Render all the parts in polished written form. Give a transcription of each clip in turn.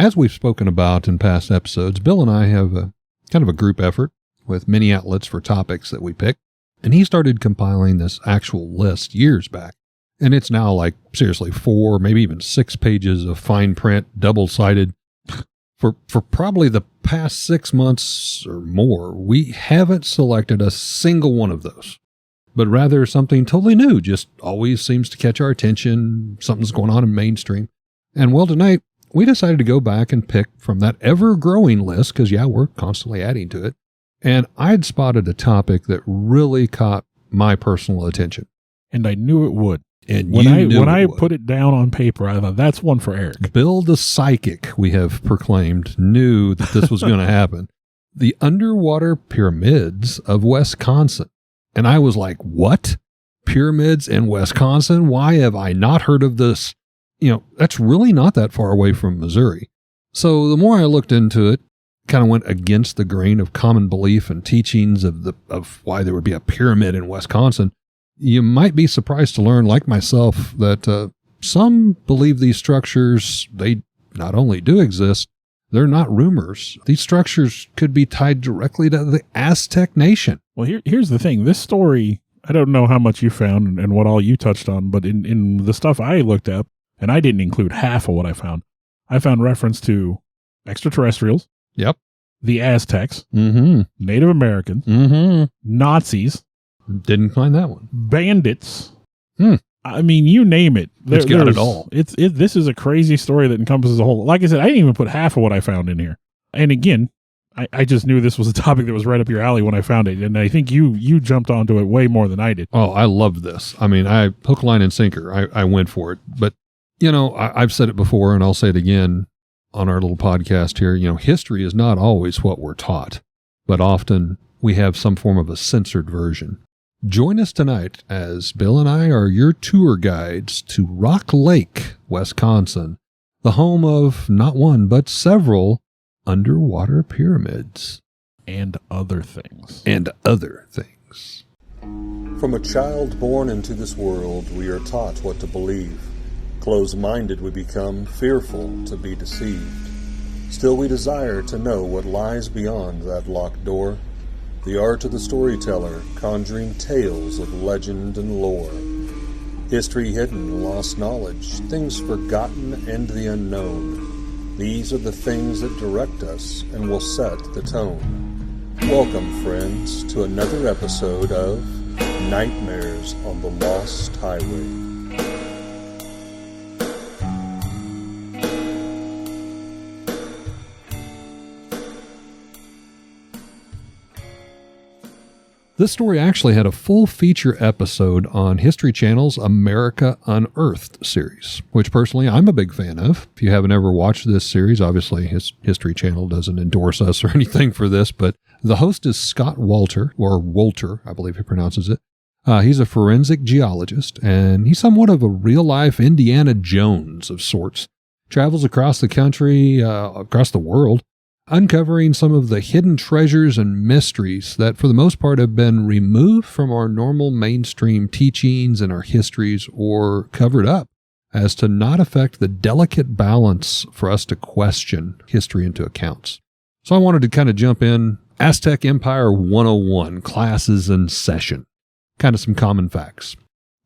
As we've spoken about in past episodes, Bill and I have a kind of a group effort with many outlets for topics that we pick. And he started compiling this actual list years back. And it's now like, seriously, 4, maybe even 6 pages of fine print, double-sided. For probably the past 6 months or more, we haven't selected a single one of those, but rather something totally new, just always seems to catch our attention. Something's going on in mainstream. And well, tonight, we decided to go back and pick from that ever-growing list, because, yeah, we're constantly adding to it. And I'd spotted a topic that really caught my personal attention. And I knew it would. And when I put it down on paper, I thought, that's one for Eric. Bill the Psychic, we have proclaimed, knew that this was going to happen. The underwater pyramids of Wisconsin. And I was like, what? Pyramids in Wisconsin? Why have I not heard of this? That's really not that far away from Missouri. So the more I looked into it, kind of went against the grain of common belief and teachings of why there would be a pyramid in Wisconsin. You might be surprised to learn, like myself, that some believe these structures, they not only do exist, they're not rumors. These structures could be tied directly to the Aztec nation. Well, here's the thing. This story, I don't know how much you found and what all you touched on, but in the stuff I looked up, and I didn't include half of what I found reference to extraterrestrials. Yep. The Aztecs. Mm-hmm. Native Americans. Mm-hmm. Nazis. Didn't find that one. Bandits. I mean, you name it. It's got it all. This is a crazy story that encompasses a whole. Like I said, I didn't even put half of what I found in here. And again, I just knew this was a topic that was right up your alley when I found it. And I think you jumped onto it way more than I did. Oh, I loved this. I mean, hook, line, and sinker. I went for it. But, I've said it before and I'll say it again on our little podcast here. History is not always what we're taught, but often we have some form of a censored version. Join us tonight as Bill and I are your tour guides to Rock Lake, Wisconsin, the home of not one, but several underwater pyramids. And other things. From a child born into this world, we are taught what to believe. Closed-minded we become, fearful to be deceived. Still we desire to know what lies beyond that locked door. The art of the storyteller, conjuring tales of legend and lore. History hidden, lost knowledge, things forgotten and the unknown. These are the things that direct us and will set the tone. Welcome, friends, to another episode of Nightmares on the Lost Highway. This story actually had a full feature episode on History Channel's America Unearthed series, which personally I'm a big fan of. If you haven't ever watched this series, obviously History Channel doesn't endorse us or anything for this, but the host is Scott Wolter, or Wolter, I believe he pronounces it. He's a forensic geologist, and he's somewhat of a real-life Indiana Jones of sorts. Travels across the country, across the world, uncovering some of the hidden treasures and mysteries that for the most part have been removed from our normal mainstream teachings and our histories, or covered up as to not affect the delicate balance for us to question history into accounts. So I wanted to kind of jump in. Aztec Empire 101, classes in session. Kind of some common facts.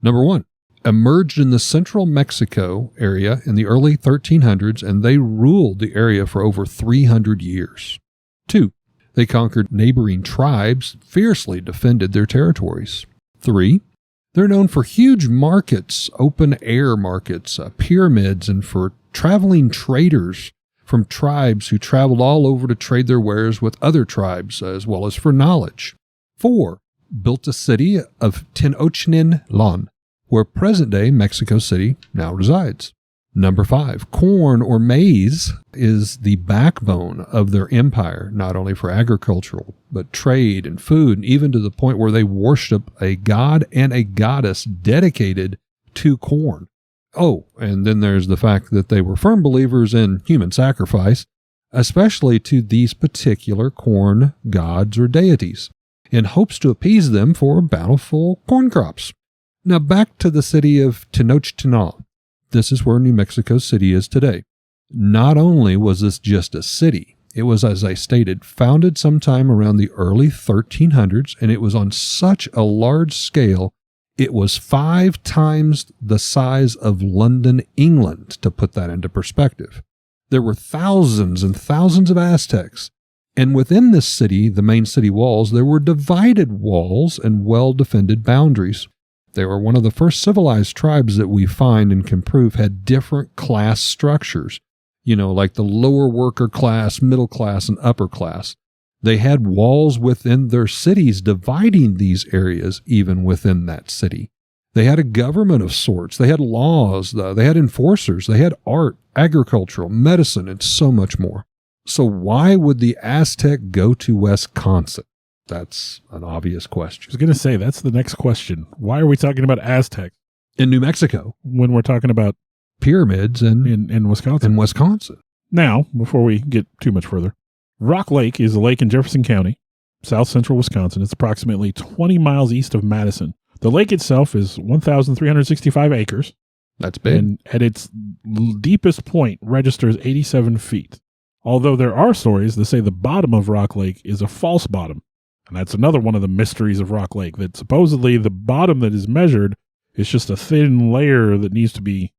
Number 1. Emerged in the central Mexico area in the early 1300s, and they ruled the area for over 300 years. 2. They conquered neighboring tribes, fiercely defended their territories. 3. They're known for huge markets, open-air markets, pyramids, and for traveling traders from tribes who traveled all over to trade their wares with other tribes, as well as for knowledge. 4. Built a city of Tenochtitlan, where present-day Mexico City now resides. Number 5, corn or maize is the backbone of their empire, not only for agricultural, but trade and food, and even to the point where they worship a god and a goddess dedicated to corn. Oh, and then there's the fact that they were firm believers in human sacrifice, especially to these particular corn gods or deities, in hopes to appease them for bountiful corn crops. Now back to the city of Tenochtitlan. This is where New Mexico City is today. Not only was this just a city, it was, as I stated, founded sometime around the early 1300s, and it was on such a large scale, it was 5 times the size of London, England, to put that into perspective. There were thousands and thousands of Aztecs, and within this city, the main city walls, there were divided walls and well-defended boundaries. They were one of the first civilized tribes that we find and can prove had different class structures, like the lower worker class, middle class, and upper class. They had walls within their cities dividing these areas even within that city. They had a government of sorts. They had laws. They had enforcers. They had art, agricultural, medicine, and so much more. So why would the Aztec go to Wisconsin? That's an obvious I question. was going to say, that's the next question. Why are we talking about Aztecs In New Mexico, when we're talking about pyramids in Wisconsin? in Wisconsin. Now, before we get too much further, Rock Lake is a lake in Jefferson County, south central Wisconsin. It's approximately 20 miles east of Madison. The lake itself is 1,365 acres. That's big. And at its deepest point registers 87 feet. Although there are stories that say the bottom of Rock Lake is a false bottom. And that's another one of the mysteries of Rock Lake, that supposedly the bottom that is measured is just a thin layer that needs to be,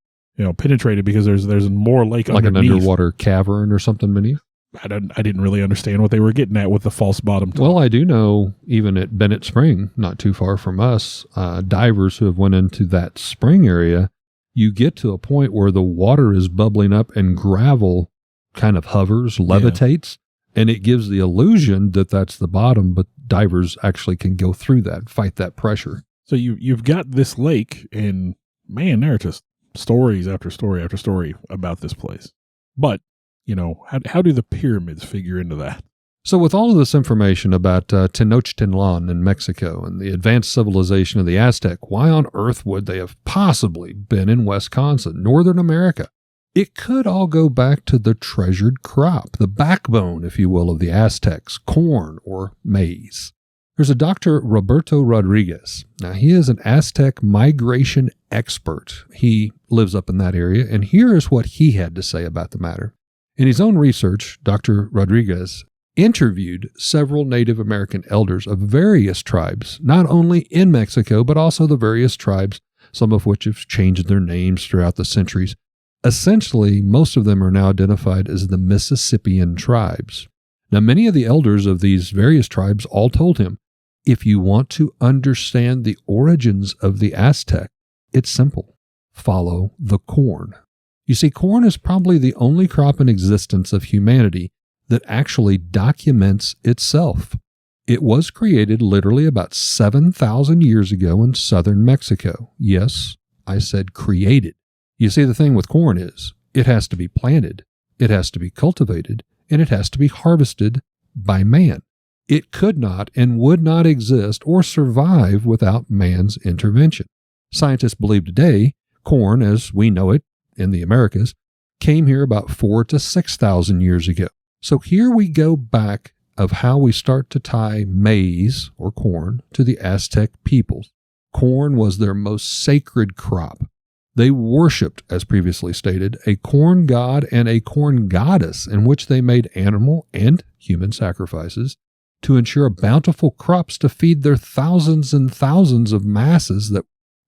penetrated because there's more lake Like underneath. an underwater cavern or something beneath? I didn't really understand what they were getting at with the false bottom top. Well, I do know even at Bennett Spring, not too far from us, divers who have went into that spring area, you get to a point where the water is bubbling up and gravel kind of hovers, levitates, and it gives the illusion that that's the bottom, but divers actually can go through that, fight that pressure. So you've got this lake, and man, there are just stories after story after story about this place. But, how do the pyramids figure into that? So with all of this information about Tenochtitlan in Mexico and the advanced civilization of the Aztec, why on earth would they have possibly been in Wisconsin, Northern America? It could all go back to the treasured crop, the backbone, if you will, of the Aztecs, corn or maize. There's a Dr. Roberto Rodriguez. Now, he is an Aztec migration expert. He lives up in that area, and here is what he had to say about the matter. In his own research, Dr. Rodriguez interviewed several Native American elders of various tribes, not only in Mexico, but also the various tribes, some of which have changed their names throughout the centuries. Essentially, most of them are now identified as the Mississippian tribes. Now, many of the elders of these various tribes all told him, if you want to understand the origins of the Aztec, it's simple. Follow the corn. You see, corn is probably the only crop in existence of humanity that actually documents itself. It was created literally about 7,000 years ago in southern Mexico. Yes, I said created. You see, the thing with corn is it has to be planted, it has to be cultivated, and it has to be harvested by man. It could not and would not exist or survive without man's intervention. Scientists believe today corn, as we know it in the Americas, came here about 4,000 to 6,000 years ago. So here we go back of how we start to tie maize or corn to the Aztec peoples. Corn was their most sacred crop. They worshipped, as previously stated, a corn god and a corn goddess in which they made animal and human sacrifices to ensure bountiful crops to feed their thousands and thousands of masses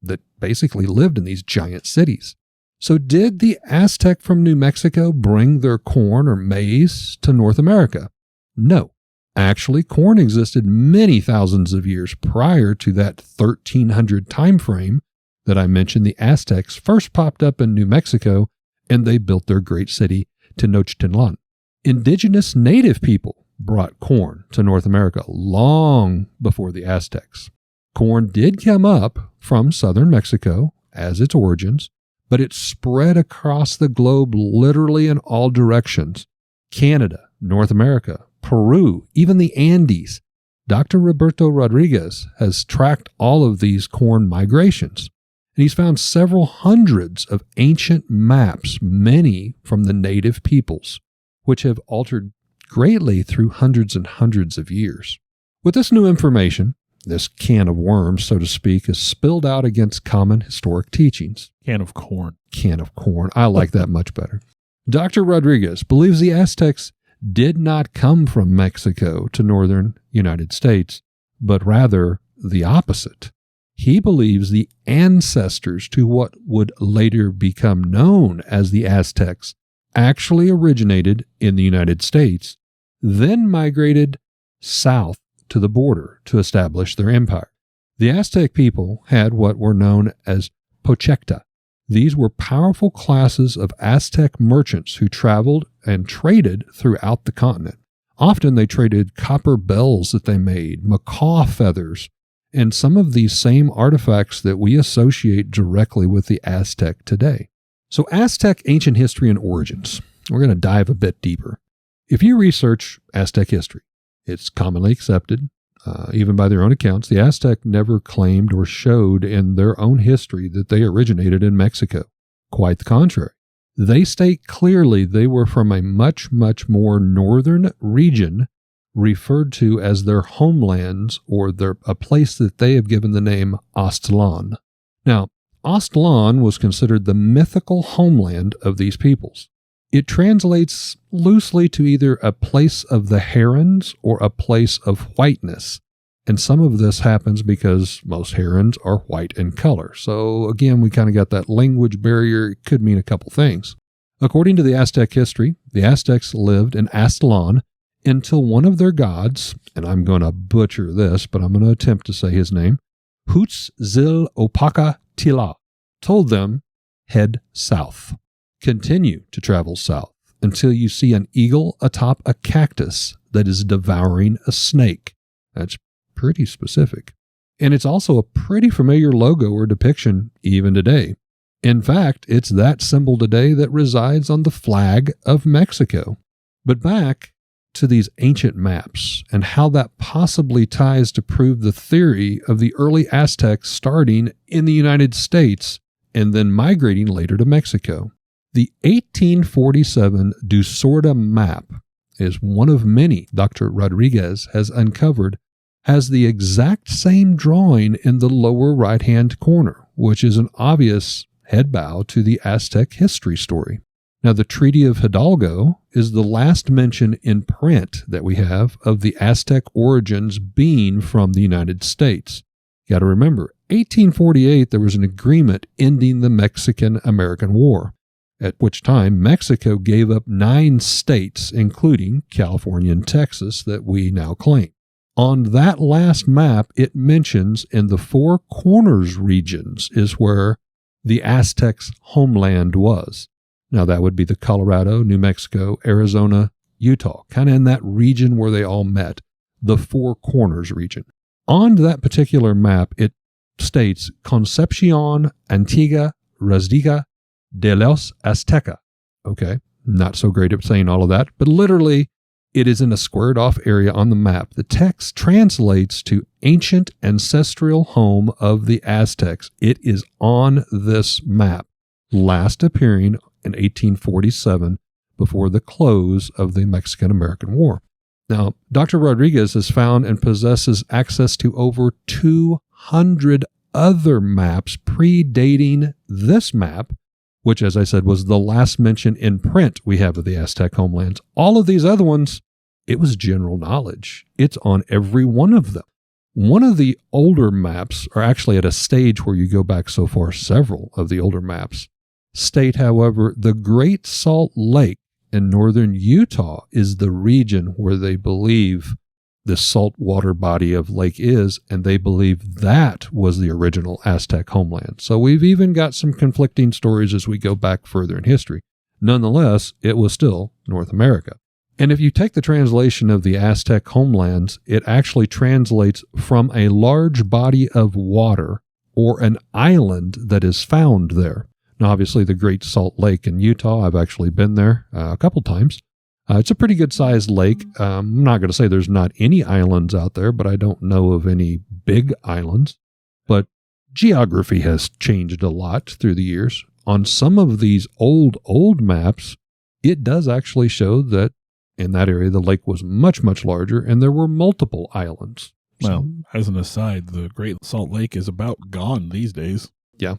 that basically lived in these giant cities. So did the Aztec from New Mexico bring their corn or maize to North America? No. Actually, corn existed many thousands of years prior to that 1300 time frame that I mentioned. The Aztecs first popped up in New Mexico, and they built their great city, Tenochtitlan. Indigenous native people brought corn to North America long before the Aztecs. Corn did come up from southern Mexico as its origins, but it spread across the globe literally in all directions. Canada, North America, Peru, even the Andes. Dr. Roberto Rodriguez has tracked all of these corn migrations. And he's found several hundreds of ancient maps, many from the native peoples, which have altered greatly through hundreds and hundreds of years. With this new information, this can of worms, so to speak, is spilled out against common historic teachings. Can of corn. Can of corn. I like that much better. Dr. Rodriguez believes the Aztecs did not come from Mexico to northern United States, but rather the opposite. He believes the ancestors to what would later become known as the Aztecs actually originated in the United States, then migrated south to the border to establish their empire. The Aztec people had what were known as Pochecta. These were powerful classes of Aztec merchants who traveled and traded throughout the continent. Often they traded copper bells that they made, macaw feathers, and some of these same artifacts that we associate directly with the Aztec today. So Aztec ancient history and origins. We're going to dive a bit deeper. If you research Aztec history, it's commonly accepted, even by their own accounts, the Aztec never claimed or showed in their own history that they originated in Mexico. Quite the contrary. They state clearly they were from a much, much more northern region referred to as their homelands, or a place that they have given the name Aztlan. Now, Aztlan was considered the mythical homeland of these peoples. It translates loosely to either a place of the herons or a place of whiteness. And some of this happens because most herons are white in color. So again, we kind of got that language barrier. It could mean a couple things. According to the Aztec history, the Aztecs lived in Aztlan until one of their gods, and I'm going to butcher this, but I'm going to attempt to say his name, Huitzilopacatl, told them, head south. Continue to travel south until you see an eagle atop a cactus that is devouring a snake. That's pretty specific. And it's also a pretty familiar logo or depiction even today. In fact, it's that symbol today that resides on the flag of Mexico. But back to these ancient maps and how that possibly ties to prove the theory of the early Aztecs starting in the United States and then migrating later to Mexico. The 1847 Dusorda map is one of many Dr. Rodriguez has uncovered, has the exact same drawing in the lower right-hand corner, which is an obvious head bow to the Aztec history story. Now, the Treaty of Hidalgo is the last mention in print that we have of the Aztec origins being from the United States. You got to remember, 1848, there was an agreement ending the Mexican-American War, at which time Mexico gave up 9 states, including California and Texas, that we now claim. On that last map, it mentions in the Four Corners regions is where the Aztecs' homeland was. Now, that would be the Colorado, New Mexico, Arizona, Utah, kind of in that region where they all met, the Four Corners region. On that particular map, it states Concepcion Antigua Rústica de los Azteca. Okay, not so great at saying all of that, but literally, it is in a squared off area on the map. The text translates to ancient ancestral home of the Aztecs. It is on this map, last appearing in 1847 before the close of the Mexican-American War. Now, Dr. Rodriguez has found and possesses access to over 200 other maps predating this map, which, as I said, was the last mention in print we have of the Aztec homelands. All of these other ones, it was general knowledge. It's on every one of them. One of the older maps are actually at a stage where you go back so far, several of the older maps state, however, the Great Salt Lake in northern Utah is the region where they believe the saltwater body of lake is, and they believe that was the original Aztec homeland. So we've even got some conflicting stories as we go back further in history. Nonetheless, it was still North America. And if you take the translation of the Aztec homelands, it actually translates from a large body of water or an island that is found there. Now, obviously, the Great Salt Lake in Utah, I've actually been there a couple times. It's a pretty good-sized lake. I'm not going to say there's not any islands out there, but I don't know of any big islands. But geography has changed a lot through the years. On some of these old maps, it does actually show that in that area, the lake was much, much larger, and there were multiple islands. Well, as an aside, the Great Salt Lake is about gone these days. Yeah.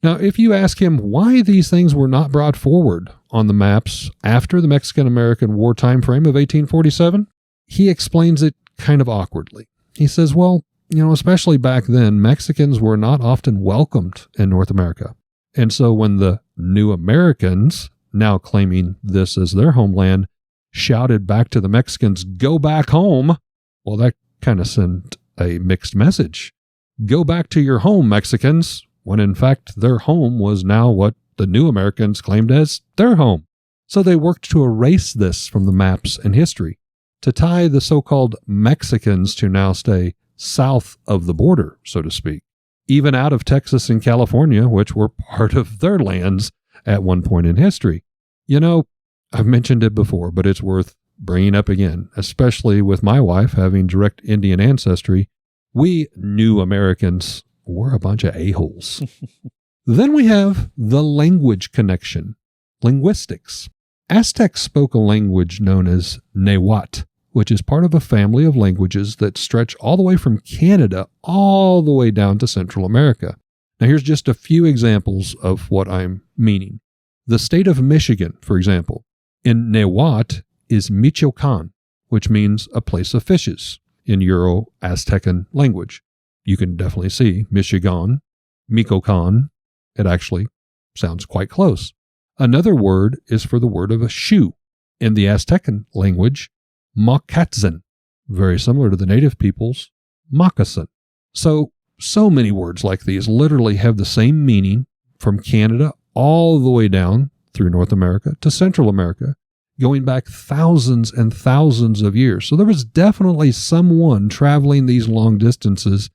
Now, if you ask him why these things were not brought forward on the maps after the Mexican-American War time frame of 1847, he explains it kind of awkwardly. He says, well, especially back then, Mexicans were not often welcomed in North America. And so when the new Americans, now claiming this as their homeland, shouted back to the Mexicans, "Go back home," well, that kind of sent a mixed message. Go back to your home, Mexicans, when in fact their home was now what the new Americans claimed as their home. So they worked to erase this from the maps and history, to tie the so-called Mexicans to now stay south of the border, so to speak, even out of Texas and California, which were part of their lands at one point in history. I've mentioned it before, but it's worth bringing up again, especially with my wife having direct Indian ancestry. We new Americans were a bunch of a-holes. Then we have the language connection, linguistics. Aztecs spoke a language known as Nahuatl, which is part of a family of languages that stretch all the way from Canada all the way down to Central America. Now here's just a few examples of what I'm meaning. The state of Michigan, for example, in Nahuatl is Michoacan, which means a place of fishes in Euro-Aztecan language. You can definitely see Michigan, Michoacan. It actually sounds quite close. Another word is for the word of a shoe. In the Aztecan language, Mocatzin, very similar to the native people's moccasin. So many words like these literally have the same meaning from Canada all the way down through North America to Central America, going back thousands and thousands of years. So there was definitely someone traveling these long distances,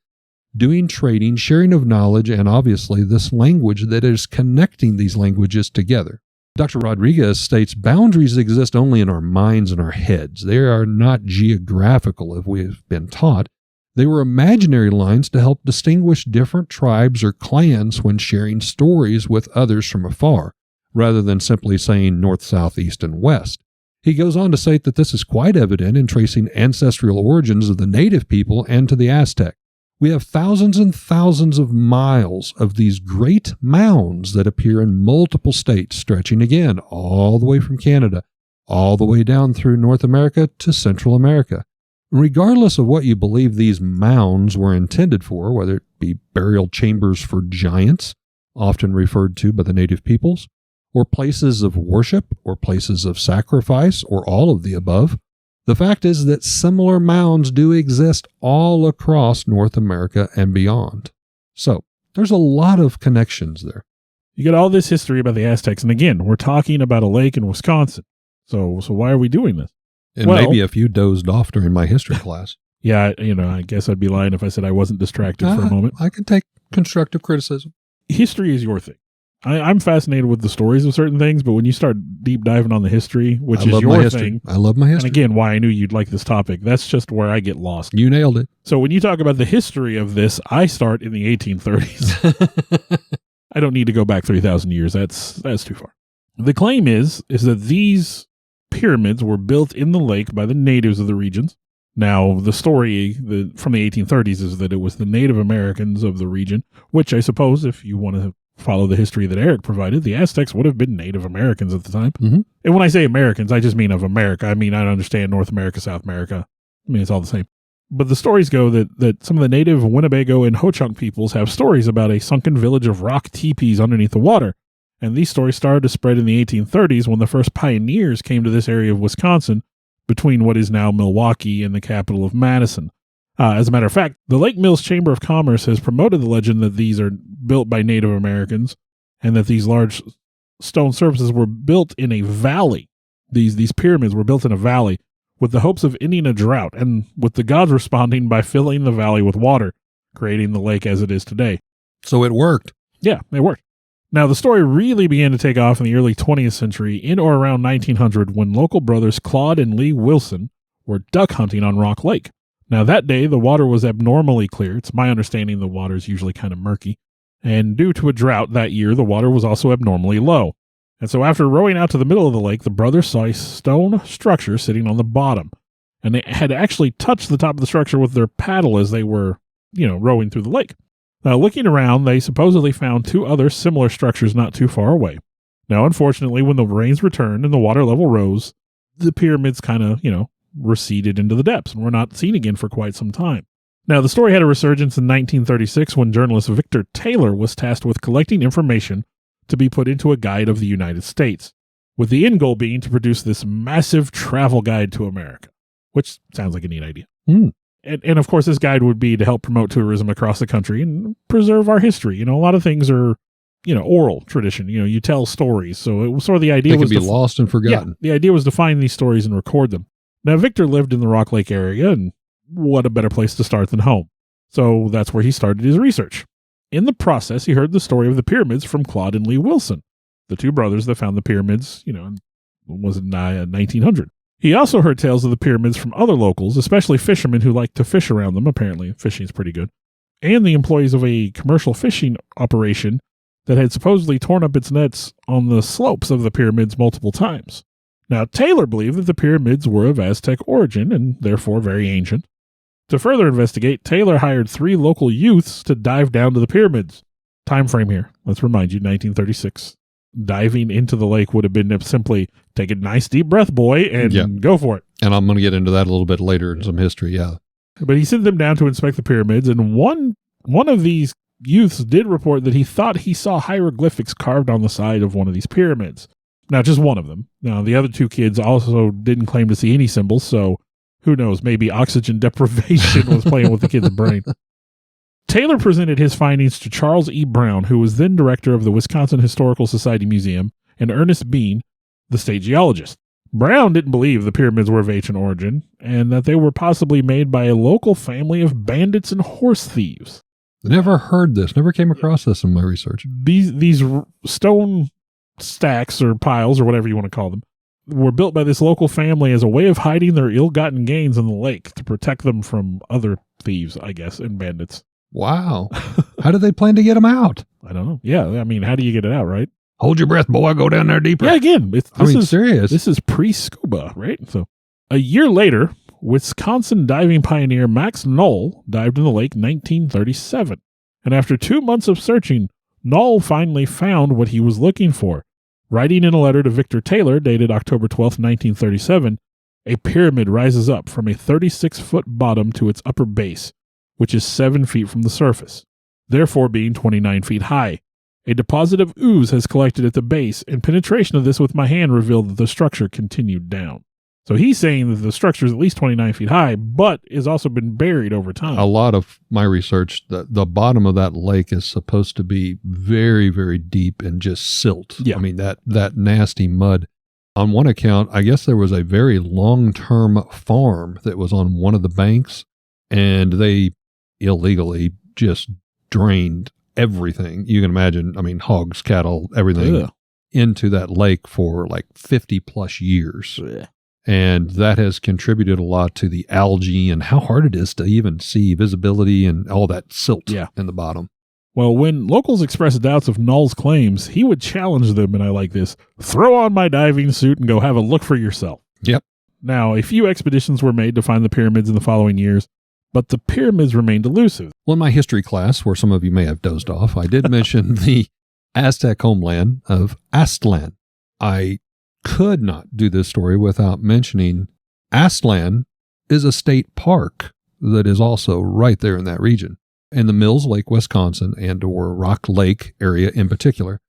doing trading, sharing of knowledge, and obviously this language that is connecting these languages together. Dr. Rodriguez states boundaries exist only in our minds and our heads. They are not geographical, as we have been taught. They were imaginary lines to help distinguish different tribes or clans when sharing stories with others from afar, rather than simply saying north, south, east, and west. He goes on to state that this is quite evident in tracing ancestral origins of the native people and to the Aztec. We have thousands and thousands of miles of these great mounds that appear in multiple states, stretching again all the way from Canada, all the way down through North America to Central America. Regardless of what you believe these mounds were intended for, whether it be burial chambers for giants, often referred to by the native peoples, or places of worship, or places of sacrifice, or all of the above, the fact is that similar mounds do exist all across North America and beyond. So, there's a lot of connections there. You get all this history about the Aztecs, and again, we're talking about a lake in Wisconsin. So why are we doing this? And maybe if you dozed off during my history class. Yeah, I guess I'd be lying if I said I wasn't distracted for a moment. I can take constructive criticism. History is your thing. I'm fascinated with the stories of certain things, but when you start deep diving on the history, which is your thing. I love my history. And again, why I knew you'd like this topic, that's just where I get lost. You nailed it. So when you talk about the history of this, I start in the 1830s. I don't need to go back 3,000 years. That's too far. The claim is that these pyramids were built in the lake by the natives of the regions. Now, the story from the 1830s is that it was the Native Americans of the region, which I suppose, if you want to follow the history that Eric provided, the Aztecs would have been Native Americans at the time. Mm-hmm. And when I say Americans, I just mean of America. I mean, I don't understand North America, South America. I mean, it's all the same. But the stories go that some of the native Winnebago and Ho-Chunk peoples have stories about a sunken village of rock teepees underneath the water. And these stories started to spread in the 1830s when the first pioneers came to this area of Wisconsin between what is now Milwaukee and the capital of Madison. As a matter of fact, the Lake Mills Chamber of Commerce has promoted the legend that these are built by Native Americans and that these large stone surfaces were built in a valley. These pyramids were built in a valley with the hopes of ending a drought and with the gods responding by filling the valley with water, creating the lake as it is today. So it worked. Yeah, it worked. Now, the story really began to take off in the early 20th century in or around 1900 when local brothers Claude and Lee Wilson were duck hunting on Rock Lake. Now, that day, the water was abnormally clear. It's my understanding the water is usually kind of murky. And due to a drought that year, the water was also abnormally low. And so after rowing out to the middle of the lake, the brothers saw a stone structure sitting on the bottom. And they had actually touched the top of the structure with their paddle as they were, rowing through the lake. Now, looking around, they supposedly found 2 other similar structures not too far away. Now, unfortunately, when the rains returned and the water level rose, the pyramids kind of, receded into the depths and were not seen again for quite some time. Now, the story had a resurgence in 1936 when journalist Victor Taylor was tasked with collecting information to be put into a guide of the United States, with the end goal being to produce this massive travel guide to America, which sounds like a neat idea. And of course, this guide would be to help promote tourism across the country and preserve our history. A lot of things are, oral tradition. You tell stories. So it was sort of the idea They was can be lost and forgotten. Yeah, the idea was to find these stories and record them. Now, Victor lived in the Rock Lake area, and what a better place to start than home. So that's where he started his research. In the process, he heard the story of the pyramids from Claude and Lee Wilson, the 2 brothers that found the pyramids, was in 1900. He also heard tales of the pyramids from other locals, especially fishermen who liked to fish around them. Apparently, fishing is pretty good. And the employees of a commercial fishing operation that had supposedly torn up its nets on the slopes of the pyramids multiple times. Now, Taylor believed that the pyramids were of Aztec origin and therefore very ancient. To further investigate, Taylor hired 3 local youths to dive down to the pyramids. Time frame here. Let's remind you, 1936. Diving into the lake would have been simply take a nice deep breath, boy, and go for it. And I'm going to get into that a little bit later in some history, yeah. But he sent them down to inspect the pyramids, and one of these youths did report that he thought he saw hieroglyphics carved on the side of one of these pyramids. Now, just one of them. Now, the other 2 kids also didn't claim to see any symbols, so who knows, maybe oxygen deprivation was playing with the kid's brain. Taylor presented his findings to Charles E. Brown, who was then director of the Wisconsin Historical Society Museum, and Ernest Bean, the state geologist. Brown didn't believe the pyramids were of ancient origin, and that they were possibly made by a local family of bandits and horse thieves. Never heard this, never came across this in my research. These stone stacks or piles or whatever you want to call them were built by this local family as a way of hiding their ill-gotten gains in the lake to protect them from other thieves, I guess, and bandits. Wow. How did they plan to get them out? I don't know. Yeah, I mean, how do you get it out, right? Hold your breath, boy. Go down there deeper. Yeah, again, serious. This is pre-scuba, right? So, a year later, Wisconsin diving pioneer Max Knoll dived in the lake in 1937. And after 2 months of searching, Knoll finally found what he was looking for. Writing in a letter to Victor Taylor, dated October 12, 1937, a pyramid rises up from a 36-foot bottom to its upper base, which is 7 feet from the surface, therefore being 29 feet high. A deposit of ooze has collected at the base, and penetration of this with my hand revealed that the structure continued down. So he's saying that the structure is at least 29 feet high, but has also been buried over time. A lot of my research, the bottom of that lake is supposed to be very, very deep and just silt. Yeah. I mean, that nasty mud. On one account, I guess there was a very long-term farm that was on one of the banks, and they illegally just drained everything. You can imagine, I mean, hogs, cattle, everything into that lake for like 50 plus years. Ugh. And that has contributed a lot to the algae and how hard it is to even see visibility and all that silt in the bottom. Well, when locals expressed doubts of Knoll's claims, he would challenge them, and I like this, throw on my diving suit and go have a look for yourself. Yep. Now, a few expeditions were made to find the pyramids in the following years, but the pyramids remained elusive. Well, in my history class, where some of you may have dozed off, I did mention the Aztec homeland of Aztlan. I could not do this story without mentioning Aztlan is a state park that is also right there in that region. In the Mills Lake, Wisconsin, and or Rock Lake area in particular,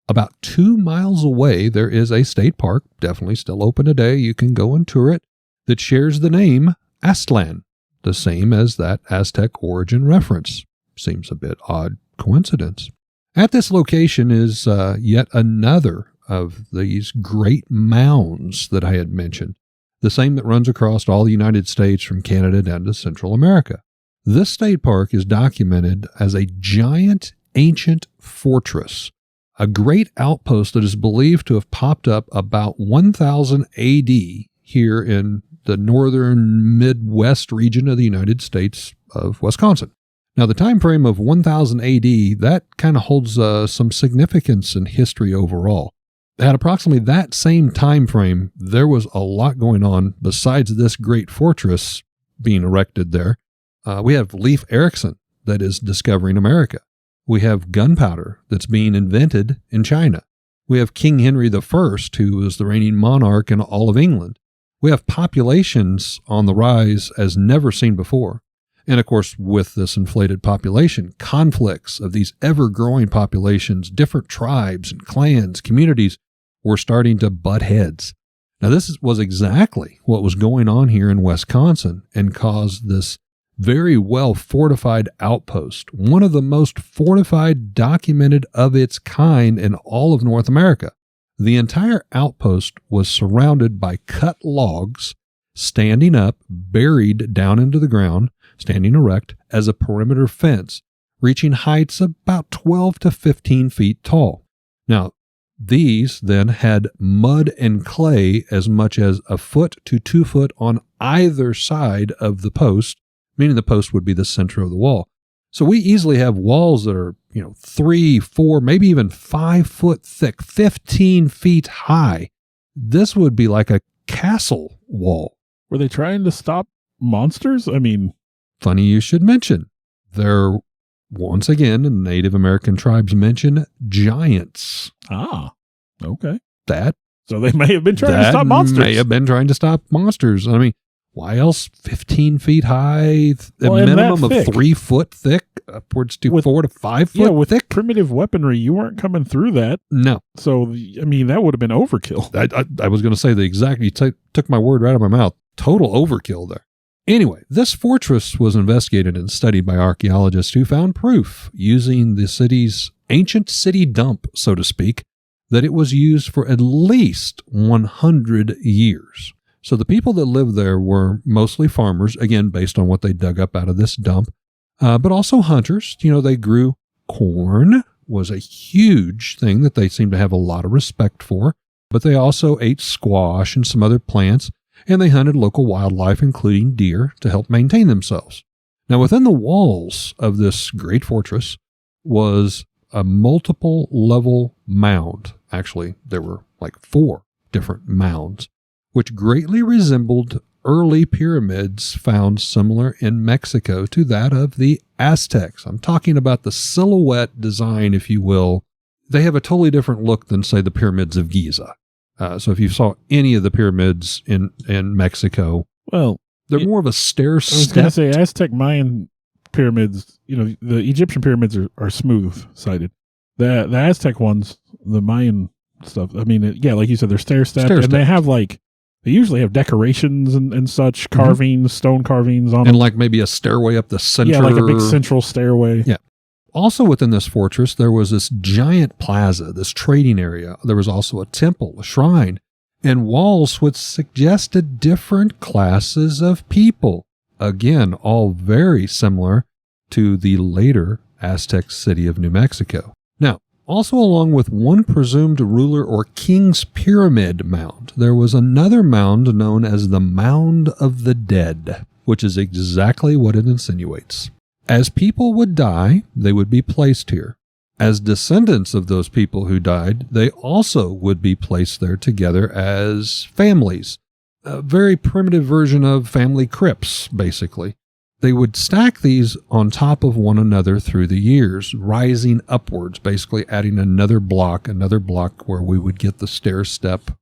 about 2 miles away, there is a state park, definitely still open today, you can go and tour it, that shares the name Aztlan, the same as that Aztec origin reference. Seems a bit odd coincidence. At this location is yet another of these great mounds that I had mentioned, the same that runs across all the United States from Canada down to Central America. This state park is documented as a giant ancient fortress, a great outpost that is believed to have popped up about 1000 AD here in the northern Midwest region of the United States of Wisconsin. Now, the time frame of 1000 AD, that kind of holds some significance in history overall. At approximately that same time frame, there was a lot going on besides this great fortress being erected there. We have Leif Erikson that is discovering America. We have gunpowder that's being invented in China. We have King Henry I, who was the reigning monarch in all of England. We have populations on the rise as never seen before. And of course, with this inflated population, conflicts of these ever-growing populations, different tribes and clans, communities were starting to butt heads. Now, this was exactly what was going on here in Wisconsin and caused this very well fortified outpost, one of the most fortified documented of its kind in all of North America. The entire outpost was surrounded by cut logs, standing up, buried down into the ground, standing erect as a perimeter fence, reaching heights about 12 to 15 feet tall. Now, these then had mud and clay as much as a foot to 2 foot on either side of the post, meaning the post would be the center of the wall. So we easily have walls that are, 3, 4, maybe even 5 foot thick, 15 feet high. This would be like a castle wall. Were they trying to stop monsters? I mean, funny you should mention. There, once again, Native American tribes mention giants. Ah, okay. So they may have been trying to stop monsters. May have been trying to stop monsters. I mean, why else 15 feet high, a minimum of 3 foot thick, upwards to 4 to 5 foot with thick? Primitive weaponry, you weren't coming through that. No. So, I mean, that would have been overkill. I was going to say the exact, you took my word right out of my mouth. Total overkill there. Anyway, this fortress was investigated and studied by archaeologists who found proof using the city's ancient city dump, so to speak, that it was used for at least 100 years. So the people that lived there were mostly farmers, again, based on what they dug up out of this dump, but also hunters. They grew corn, was a huge thing that they seemed to have a lot of respect for, but they also ate squash and some other plants, and they hunted local wildlife, including deer, to help maintain themselves. Now, within the walls of this great fortress was a multiple level mound. Actually, there were like 4 different mounds, which greatly resembled early pyramids found similar in Mexico to that of the Aztecs. I'm talking about the silhouette design, if you will. They have a totally different look than, say, the pyramids of Giza. So if you saw any of the pyramids in Mexico, well, they're more of a stair step. I was going to say Aztec Mayan pyramids, the Egyptian pyramids are smooth-sided. The Aztec ones, the Mayan stuff, I mean, like you said, they're stair-stepped, and they have they usually have decorations and such, carvings, stone carvings on them. And like maybe a stairway up the center. Yeah, like a big central stairway. Yeah. Also within this fortress, there was this giant plaza, this trading area. There was also a temple, a shrine, and walls which suggested different classes of people. Again, all very similar to the later Aztec city of New Mexico. Now, also along with one presumed ruler or king's pyramid mound, there was another mound known as the Mound of the Dead, which is exactly what it insinuates. As people would die, they would be placed here. As descendants of those people who died, they also would be placed there together as families. A very primitive version of family crypts, basically. They would stack these on top of one another through the years, rising upwards, basically adding another block where we would get the stair-step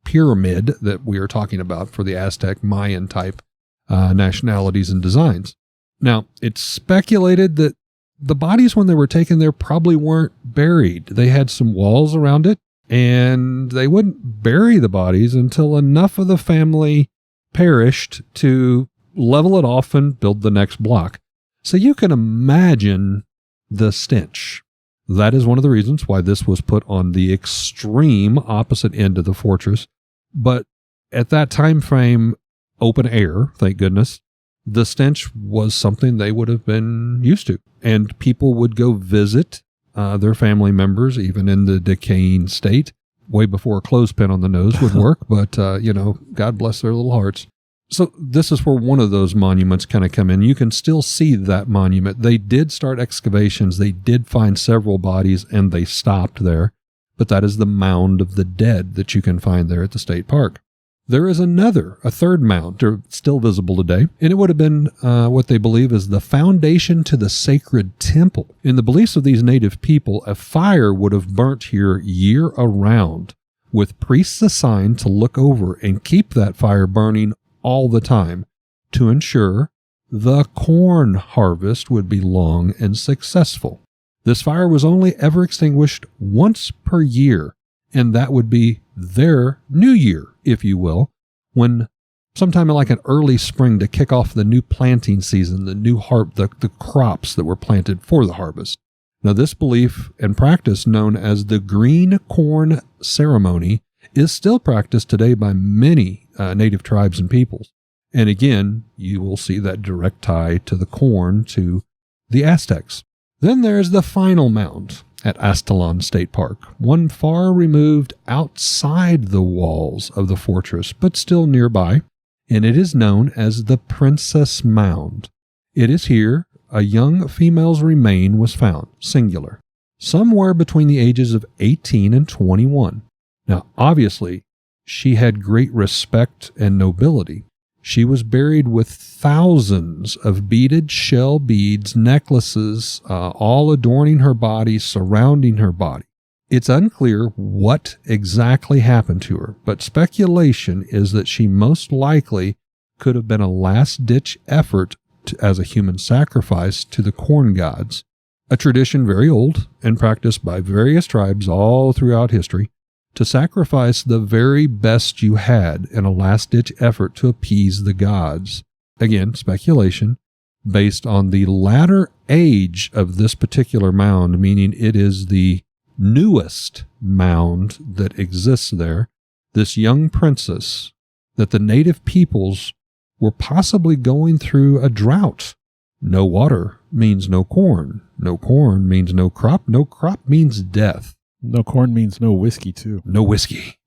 pyramid that we are talking about for the Aztec Mayan type nationalities and designs. Now, it's speculated that the bodies, when they were taken there, probably weren't buried. They had some walls around it, and they wouldn't bury the bodies until enough of the family perished to level it off and build the next block. So you can imagine the stench. That is one of the reasons why this was put on the extreme opposite end of the fortress. But at that time frame, open air, thank goodness, the stench was something they would have been used to. And people would go visit their family members, even in the decaying state, way before a clothespin on the nose would work. But, God bless their little hearts. So this is where one of those monuments kind of come in. You can still see that monument. They did start excavations. They did find several bodies, and they stopped there. But that is the Mound of the Dead that you can find there at the state park. There is a third mound. They're still visible today, and it would have been what they believe is the foundation to the sacred temple. In the beliefs of these native people, a fire would have burnt here year around, with priests assigned to look over and keep that fire burning all the time to ensure the corn harvest would be long and successful. This fire was only ever extinguished once per year, and that would be their new year, if you will, when sometime in like an early spring to kick off the new planting season, the crops that were planted for the harvest. Now, this belief and practice, known as the green corn ceremony, is still practiced today by many native tribes and peoples. And again, you will see that direct tie to the corn to the Aztecs. Then there's the final mound at Aztlan State Park, one far removed outside the walls of the fortress, but still nearby, and it is known as the Princess Mound. It is here a young female's remain was found, singular, somewhere between the ages of 18 and 21. Now, obviously, she had great respect and nobility. She was buried with thousands of beaded shell beads, necklaces, all adorning her body, surrounding her body. It's unclear what exactly happened to her, but speculation is that she most likely could have been a last-ditch effort as a human sacrifice to the corn gods, a tradition very old and practiced by various tribes all throughout history, to sacrifice the very best you had in a last-ditch effort to appease the gods. Again, speculation, based on the latter age of this particular mound, meaning it is the newest mound that exists there, this young princess, that the native peoples were possibly going through a drought. No water means no corn. No corn means no crop. No crop means death. No corn means no whiskey, too. No whiskey.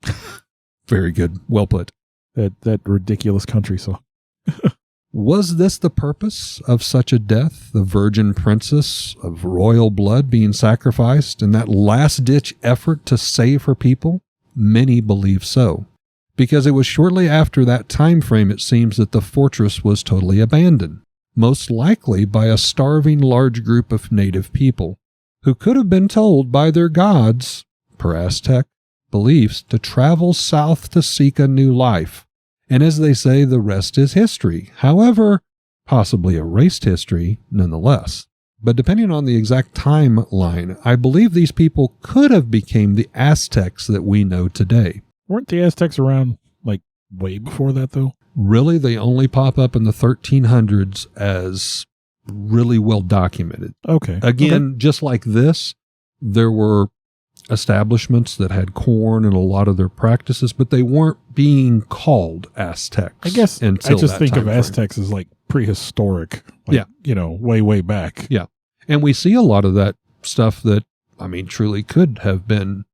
Very good. Well put. That ridiculous country song. Was this the purpose of such a death? The virgin princess of royal blood being sacrificed in that last-ditch effort to save her people? Many believe so, because it was shortly after that time frame, it seems, that the fortress was totally abandoned, most likely by a starving large group of native people, who could have been told by their gods, per Aztec beliefs, to travel south to seek a new life. And as they say, the rest is history. However, possibly erased history nonetheless. But depending on the exact timeline, I believe these people could have become the Aztecs that we know today. Weren't the Aztecs around, like, way before that, though? Really, they only pop up in the 1300s as really well documented. Okay. Again, just like this, there were establishments that had corn and a lot of their practices, but they weren't being called Aztecs. I guess until I just that think of time frame. Aztecs as like prehistoric. Like, Yeah. You know, way, way back. Yeah. And we see a lot of that stuff that, I mean, truly could have been,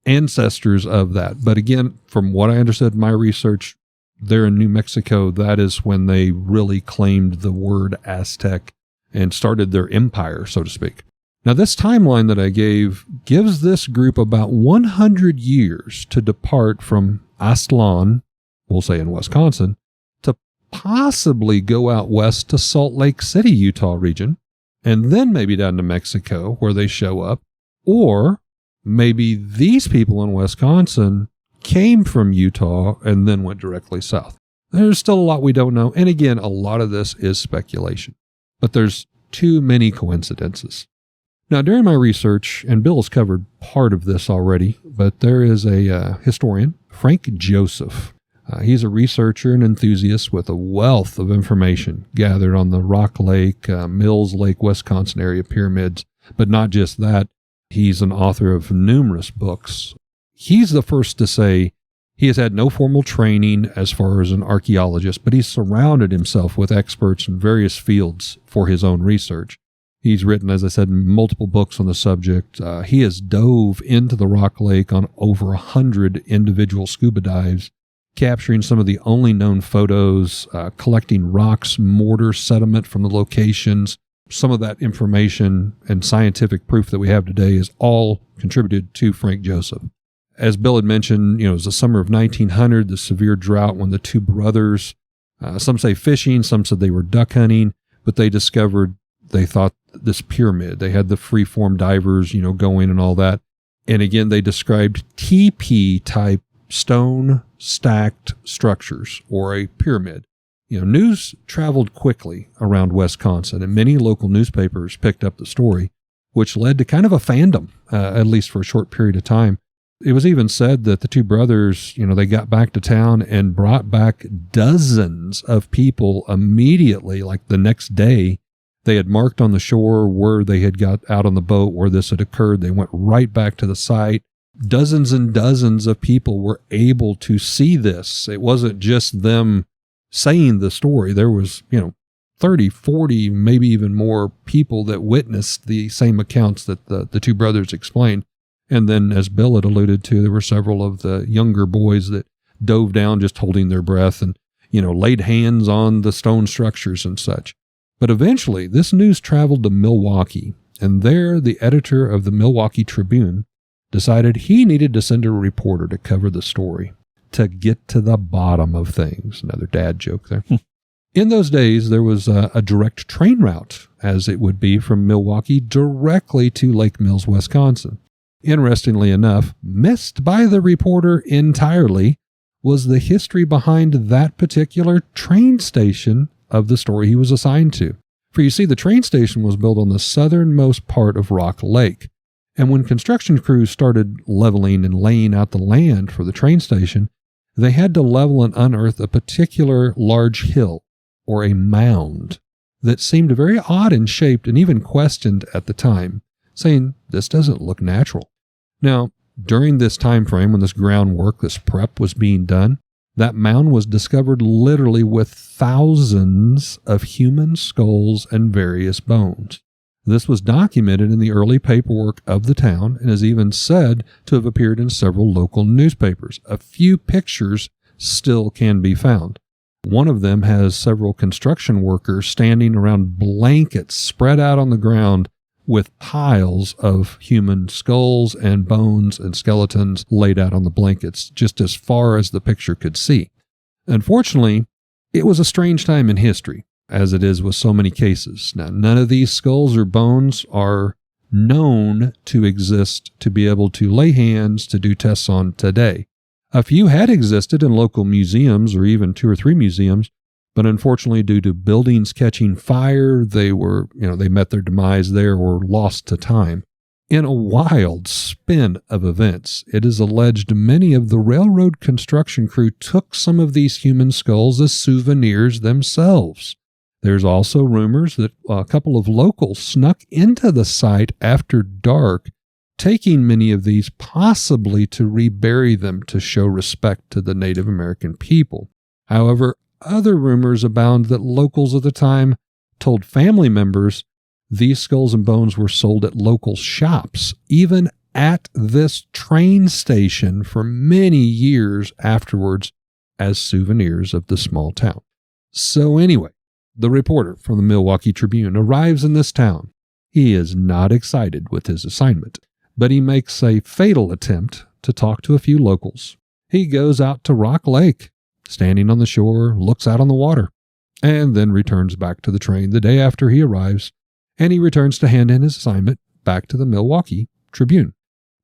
ancestors of that. But again, from what I understood in my research, there in New Mexico, that is when they really claimed the word Aztec and started their empire, so to speak. Now, this timeline that I gave gives this group about 100 years to depart from Aztlan, we'll say in Wisconsin, to possibly go out west to Salt Lake City, Utah region, and then maybe down to Mexico where they show up. Or maybe these people in Wisconsin came from Utah and then went directly south. There's still a lot we don't know. And again, a lot of this is speculation. But there's too many coincidences. Now, during my research, and Bill has covered part of this already, but there is a historian, Frank Joseph. He's a researcher and enthusiast with a wealth of information gathered on the Rock Lake, Mills Lake, Wisconsin area pyramids. But not just that, he's an author of numerous books. He's the first to say he has had no formal training as far as an archaeologist, but he's surrounded himself with experts in various fields for his own research. He's written, as I said, multiple books on the subject. He has dove into the Rock Lake on over 100 individual scuba dives, capturing some of the only known photos, collecting rocks, mortar, sediment from the locations. Some of that information and scientific proof that we have today is all contributed to Frank Joseph. As Bill had mentioned, it was the summer of 1900, the severe drought when the two brothers, some say fishing, some said they were duck hunting, but they thought this pyramid, they had the freeform divers, going and all that. And again, they described teepee type stone stacked structures or a pyramid. News traveled quickly around Wisconsin, and many local newspapers picked up the story, which led to kind of a fandom, at least for a short period of time. It was even said that the two brothers, they got back to town and brought back dozens of people immediately, like the next day. They had marked on the shore where they had got out on the boat where this had occurred. They went right back to the site. Dozens and dozens of people were able to see this. It wasn't just them saying the story. There was, 30, 40, maybe even more people that witnessed the same accounts that the two brothers explained. And then, as Bill had alluded to, there were several of the younger boys that dove down just holding their breath and, laid hands on the stone structures and such. But eventually, this news traveled to Milwaukee, and there the editor of the Milwaukee Tribune decided he needed to send a reporter to cover the story, to get to the bottom of things. Another dad joke there. In those days, there was a direct train route, as it would be from Milwaukee directly to Lake Mills, Wisconsin. Interestingly enough, missed by the reporter entirely was the history behind that particular train station of the story he was assigned to. For you see, the train station was built on the southernmost part of Rock Lake. And when construction crews started leveling and laying out the land for the train station, they had to level and unearth a particular large hill, or a mound, that seemed very odd in shape and even questioned at the time, saying, this doesn't look natural. Now, during this time frame when this groundwork, this prep was being done, that mound was discovered literally with thousands of human skulls and various bones. This was documented in the early paperwork of the town and is even said to have appeared in several local newspapers. A few pictures still can be found. One of them has several construction workers standing around blankets spread out on the ground with piles of human skulls and bones and skeletons laid out on the blankets, just as far as the picture could see. Unfortunately, it was a strange time in history, as it is with so many cases. Now, none of these skulls or bones are known to exist to be able to lay hands to do tests on today. A few had existed in local museums or even 2 or 3 museums, but unfortunately, due to buildings catching fire, they met their demise there or lost to time. In a wild spin of events, it is alleged many of the railroad construction crew took some of these human skulls as souvenirs themselves. There's also rumors that a couple of locals snuck into the site after dark, taking many of these possibly to rebury them to show respect to the Native American people. However, other rumors abound that locals of the time told family members these skulls and bones were sold at local shops, even at this train station for many years afterwards as souvenirs of the small town. So anyway, the reporter from the Milwaukee Tribune arrives in this town. He is not excited with his assignment, but he makes a fatal attempt to talk to a few locals. He goes out to Rock Lake, standing on the shore, looks out on the water, and then returns back to the train the day after he arrives, and he returns to hand in his assignment back to the Milwaukee Tribune.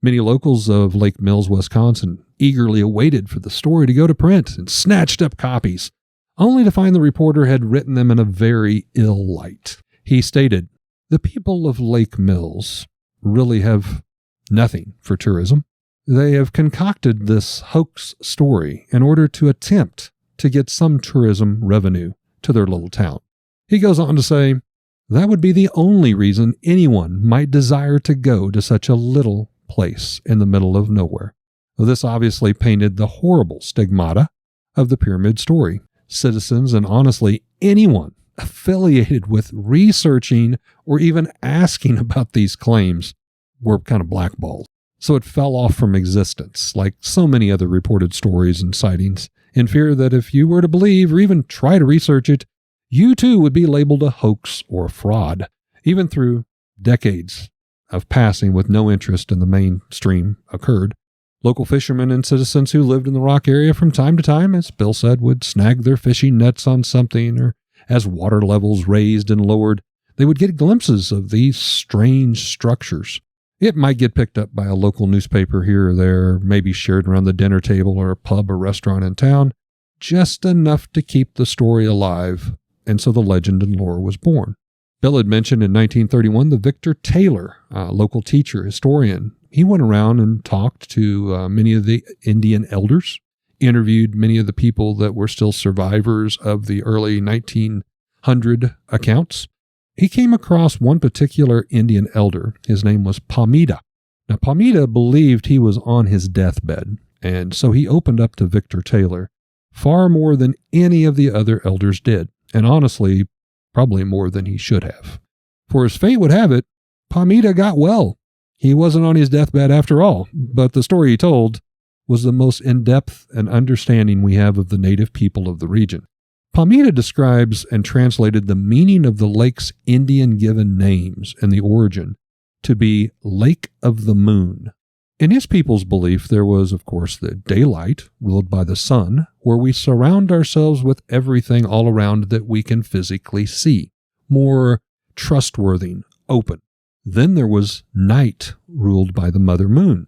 Many locals of Lake Mills, Wisconsin, eagerly awaited for the story to go to print and snatched up copies, only to find the reporter had written them in a very ill light. He stated, "The people of Lake Mills really have nothing for tourism. They have concocted this hoax story in order to attempt to get some tourism revenue to their little town." He goes on to say, that would be the only reason anyone might desire to go to such a little place in the middle of nowhere. This obviously painted the horrible stigmata of the pyramid story. Citizens and honestly anyone affiliated with researching or even asking about these claims were kind of blackballed. So it fell off from existence, like so many other reported stories and sightings, in fear that if you were to believe or even try to research it, you too would be labeled a hoax or a fraud, even through decades of passing with no interest in the mainstream occurred. Local fishermen and citizens who lived in the rock area from time to time, as Bill said, would snag their fishing nets on something, or as water levels raised and lowered, they would get glimpses of these strange structures. It might get picked up by a local newspaper here or there, maybe shared around the dinner table or a pub or restaurant in town, just enough to keep the story alive, and so the legend and lore was born. Bill had mentioned in 1931 the Victor Taylor, a local teacher, historian. He went around and talked to many of the Indian elders, interviewed many of the people that were still survivors of the early 1900 accounts. He came across one particular Indian elder. His name was Pamida. Now, Pamida believed he was on his deathbed, and so he opened up to Victor Taylor far more than any of the other elders did, and honestly, probably more than he should have. For as fate would have it, Pamida got well. He wasn't on his deathbed after all, but the story he told was the most in-depth and understanding we have of the native people of the region. Pamida describes and translated the meaning of the lake's Indian given names and the origin to be Lake of the Moon. In his people's belief, there was, of course, the daylight, ruled by the sun, where we surround ourselves with everything all around that we can physically see, more trustworthy, open. Then there was night, ruled by the mother moon,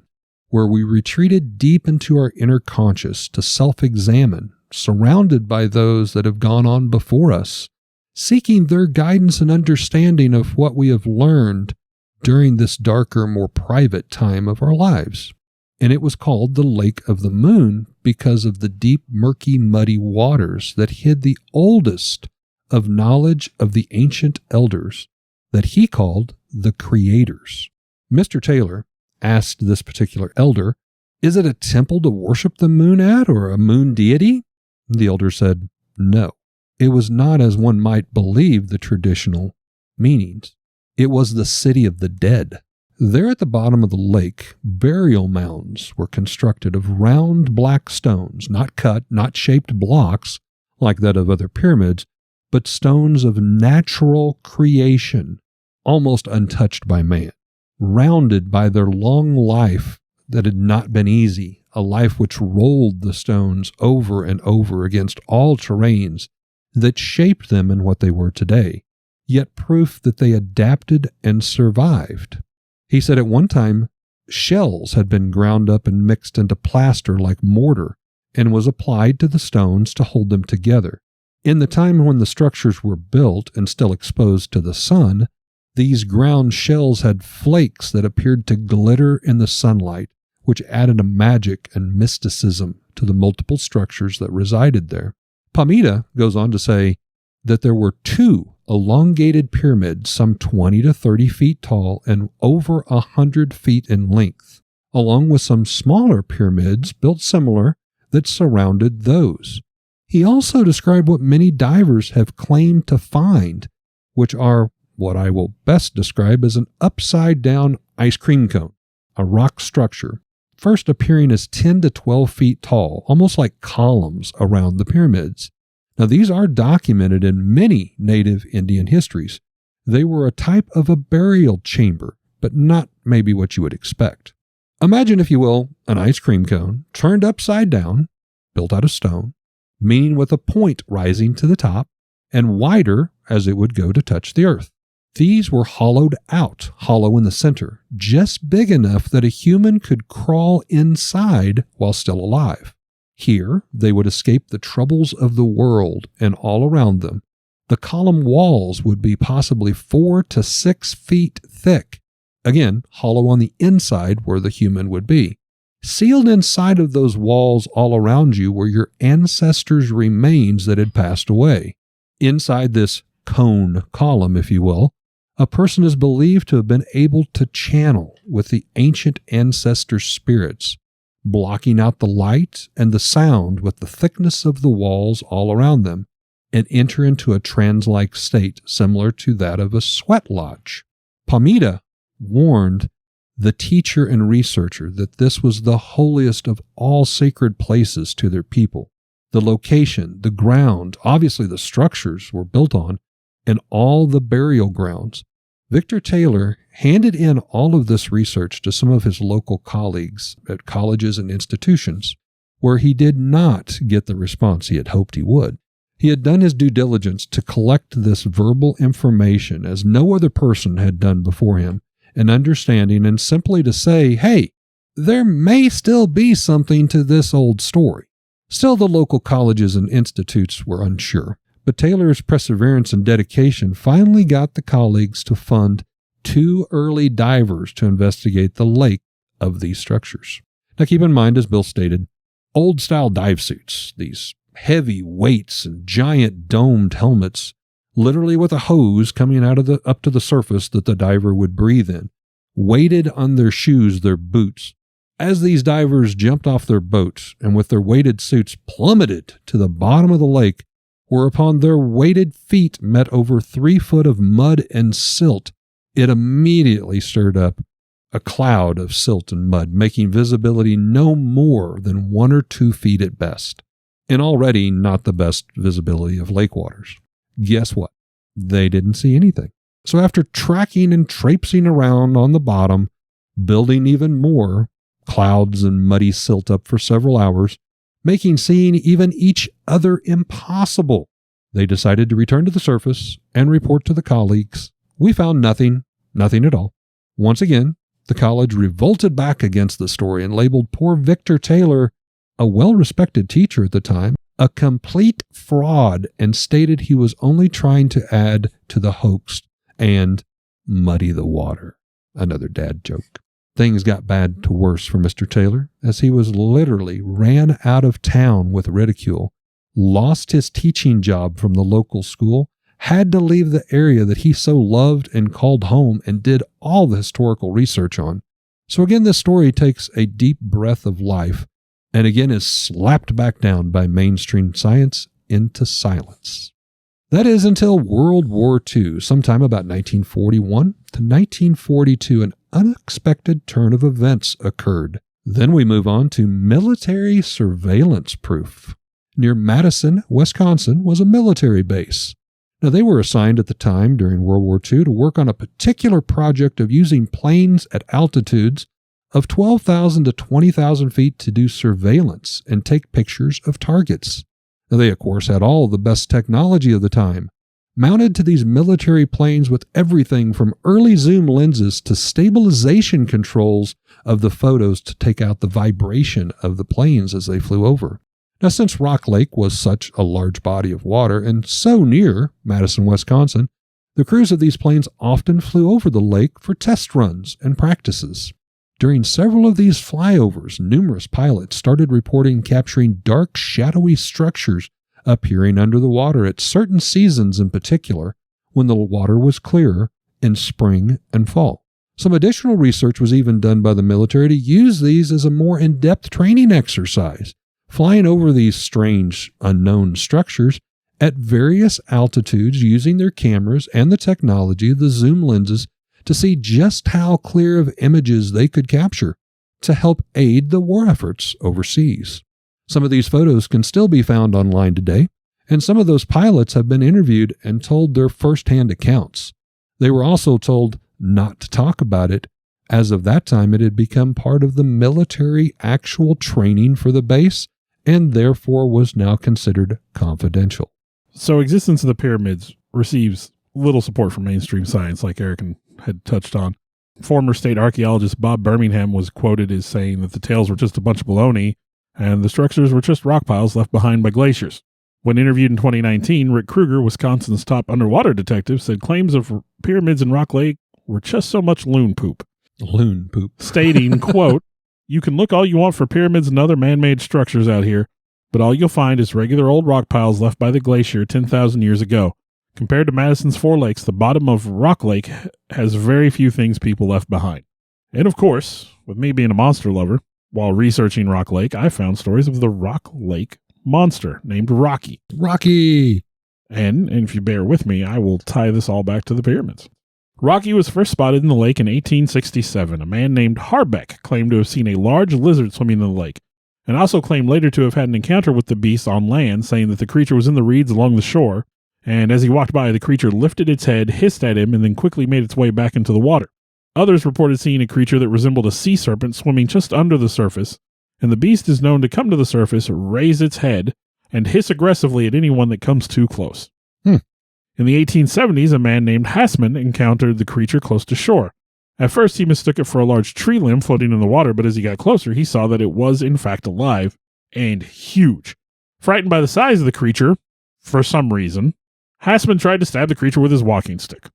where we retreated deep into our inner conscious to self-examine, surrounded by those that have gone on before us, seeking their guidance and understanding of what we have learned during this darker, more private time of our lives. And it was called the Lake of the Moon because of the deep, murky, muddy waters that hid the oldest of knowledge of the ancient elders that he called the creators. Mr. Taylor asked this particular elder, "Is it a temple to worship the moon at, or a moon deity?" The elder said, "No. It was not as one might believe the traditional meanings. It was the city of the dead." There at the bottom of the lake, burial mounds were constructed of round black stones, not cut, not shaped blocks like that of other pyramids, but stones of natural creation, almost untouched by man, rounded by their long life that had not been easy, a life which rolled the stones over and over against all terrains that shaped them in what they were today, yet proof that they adapted and survived. He said at one time, shells had been ground up and mixed into plaster like mortar and was applied to the stones to hold them together. In the time when the structures were built and still exposed to the sun, these ground shells had flakes that appeared to glitter in the sunlight, which added a magic and mysticism to the multiple structures that resided there. Pamida goes on to say that there were 2 elongated pyramids some 20 to 30 feet tall and over 100 feet in length, along with some smaller pyramids built similar that surrounded those. He also described what many divers have claimed to find, which are what I will best describe as an upside-down ice cream cone, a rock structure, first appearing as 10 to 12 feet tall, almost like columns around the pyramids. Now, these are documented in many native Indian histories. They were a type of a burial chamber, but not maybe what you would expect. Imagine, if you will, an ice cream cone turned upside down, built out of stone, meaning with a point rising to the top, and wider as it would go to touch the earth. These were hollowed out, hollow in the center, just big enough that a human could crawl inside while still alive. Here, they would escape the troubles of the world, and all around them, the column walls would be possibly 4 to 6 feet thick, again, hollow on the inside where the human would be. Sealed inside of those walls all around you were your ancestors' remains that had passed away. Inside this cone column, if you will, a person is believed to have been able to channel with the ancient ancestor spirits, blocking out the light and the sound with the thickness of the walls all around them, and enter into a trance-like state similar to that of a sweat lodge. Pamida warned the teacher and researcher that this was the holiest of all sacred places to their people. The location, the ground, obviously the structures were built on, and all the burial grounds Victor Taylor handed in all of this research to some of his local colleagues at colleges and institutions, where he did not get the response he had hoped he would. He had done his due diligence to collect this verbal information as no other person had done before him, and understanding, and simply to say, hey, there may still be something to this old story. Still, the local colleges and institutes were unsure, but Taylor's perseverance and dedication finally got the colleagues to fund 2 early divers to investigate the lake of these structures. Now keep in mind, as Bill stated, old-style dive suits, these heavy weights and giant domed helmets, literally with a hose coming out of up to the surface that the diver would breathe in, weighted on their shoes, their boots. As these divers jumped off their boats and with their weighted suits plummeted to the bottom of the lake, whereupon their weighted feet met over 3 foot of mud and silt, it immediately stirred up a cloud of silt and mud, making visibility no more than 1 or 2 feet at best, and already not the best visibility of lake waters. Guess what? They didn't see anything. So after tracking and traipsing around on the bottom, building even more clouds and muddy silt up for several hours, making seeing even each other impossible, they decided to return to the surface and report to the colleagues. We found nothing at all. Once again, the college revolted back against the story and labeled poor Victor Taylor, a well-respected teacher at the time, a complete fraud, and stated he was only trying to add to the hoax and muddy the water. Another dad joke. Things got bad to worse for Mr. Taylor, as he was literally ran out of town with ridicule, lost his teaching job from the local school, had to leave the area that he so loved and called home, and did all the historical research on. So again, this story takes a deep breath of life, and again is slapped back down by mainstream science into silence. That is until World War II, sometime about 1941 to 1942, an unexpected turn of events occurred. Then we move on to military surveillance proof. Near Madison, Wisconsin, was a military base. Now, they were assigned at the time during World War II to work on a particular project of using planes at altitudes of 12,000 to 20,000 feet to do surveillance and take pictures of targets. Now, they, of course, had all the best technology of the time, mounted to these military planes with everything from early zoom lenses to stabilization controls of the photos to take out the vibration of the planes as they flew over. Now, since Rock Lake was such a large body of water and so near Madison, Wisconsin, the crews of these planes often flew over the lake for test runs and practices. During several of these flyovers, numerous pilots started reporting capturing dark, shadowy structures appearing under the water at certain seasons, in particular when the water was clearer in spring and fall. Some additional research was even done by the military to use these as a more in-depth training exercise, flying over these strange, unknown structures at various altitudes using their cameras and the technology of the zoom lenses to see just how clear of images they could capture to help aid the war efforts overseas. Some of these photos can still be found online today, and some of those pilots have been interviewed and told their first-hand accounts. They were also told not to talk about it. As of that time, it had become part of the military actual training for the base, and therefore was now considered confidential. So existence of the pyramids receives little support from mainstream science, like Eric had touched on. Former state archaeologist Bob Birmingham was quoted as saying that the tales were just a bunch of baloney, and the structures were just rock piles left behind by glaciers. When interviewed in 2019, Rick Kruger, Wisconsin's top underwater detective, said claims of pyramids in Rock Lake were just so much loon poop. Loon poop. Stating, quote, "You can look all you want for pyramids and other man-made structures out here, but all you'll find is regular old rock piles left by the glacier 10,000 years ago. Compared to Madison's Four Lakes, the bottom of Rock Lake has very few things people left behind." And of course, with me being a monster lover, while researching Rock Lake, I found stories of the Rock Lake monster named Rocky. Rocky! And if you bear with me, I will tie this all back to the pyramids. Rocky was first spotted in the lake in 1867. A man named Harbeck claimed to have seen a large lizard swimming in the lake, and also claimed later to have had an encounter with the beast on land, saying that the creature was in the reeds along the shore, And as he walked by, the creature lifted its head, hissed at him, and then quickly made its way back into the water. Others reported seeing a creature that resembled a sea serpent swimming just under the surface, and the beast is known to come to the surface, raise its head, and hiss aggressively at anyone that comes too close. In the 1870s, a man named Hassman encountered the creature close to shore. At first, he mistook it for a large tree limb floating in the water, but as he got closer, he saw that it was in fact alive and huge. Frightened by the size of the creature, for some reason, Hassman tried to stab the creature with his walking stick.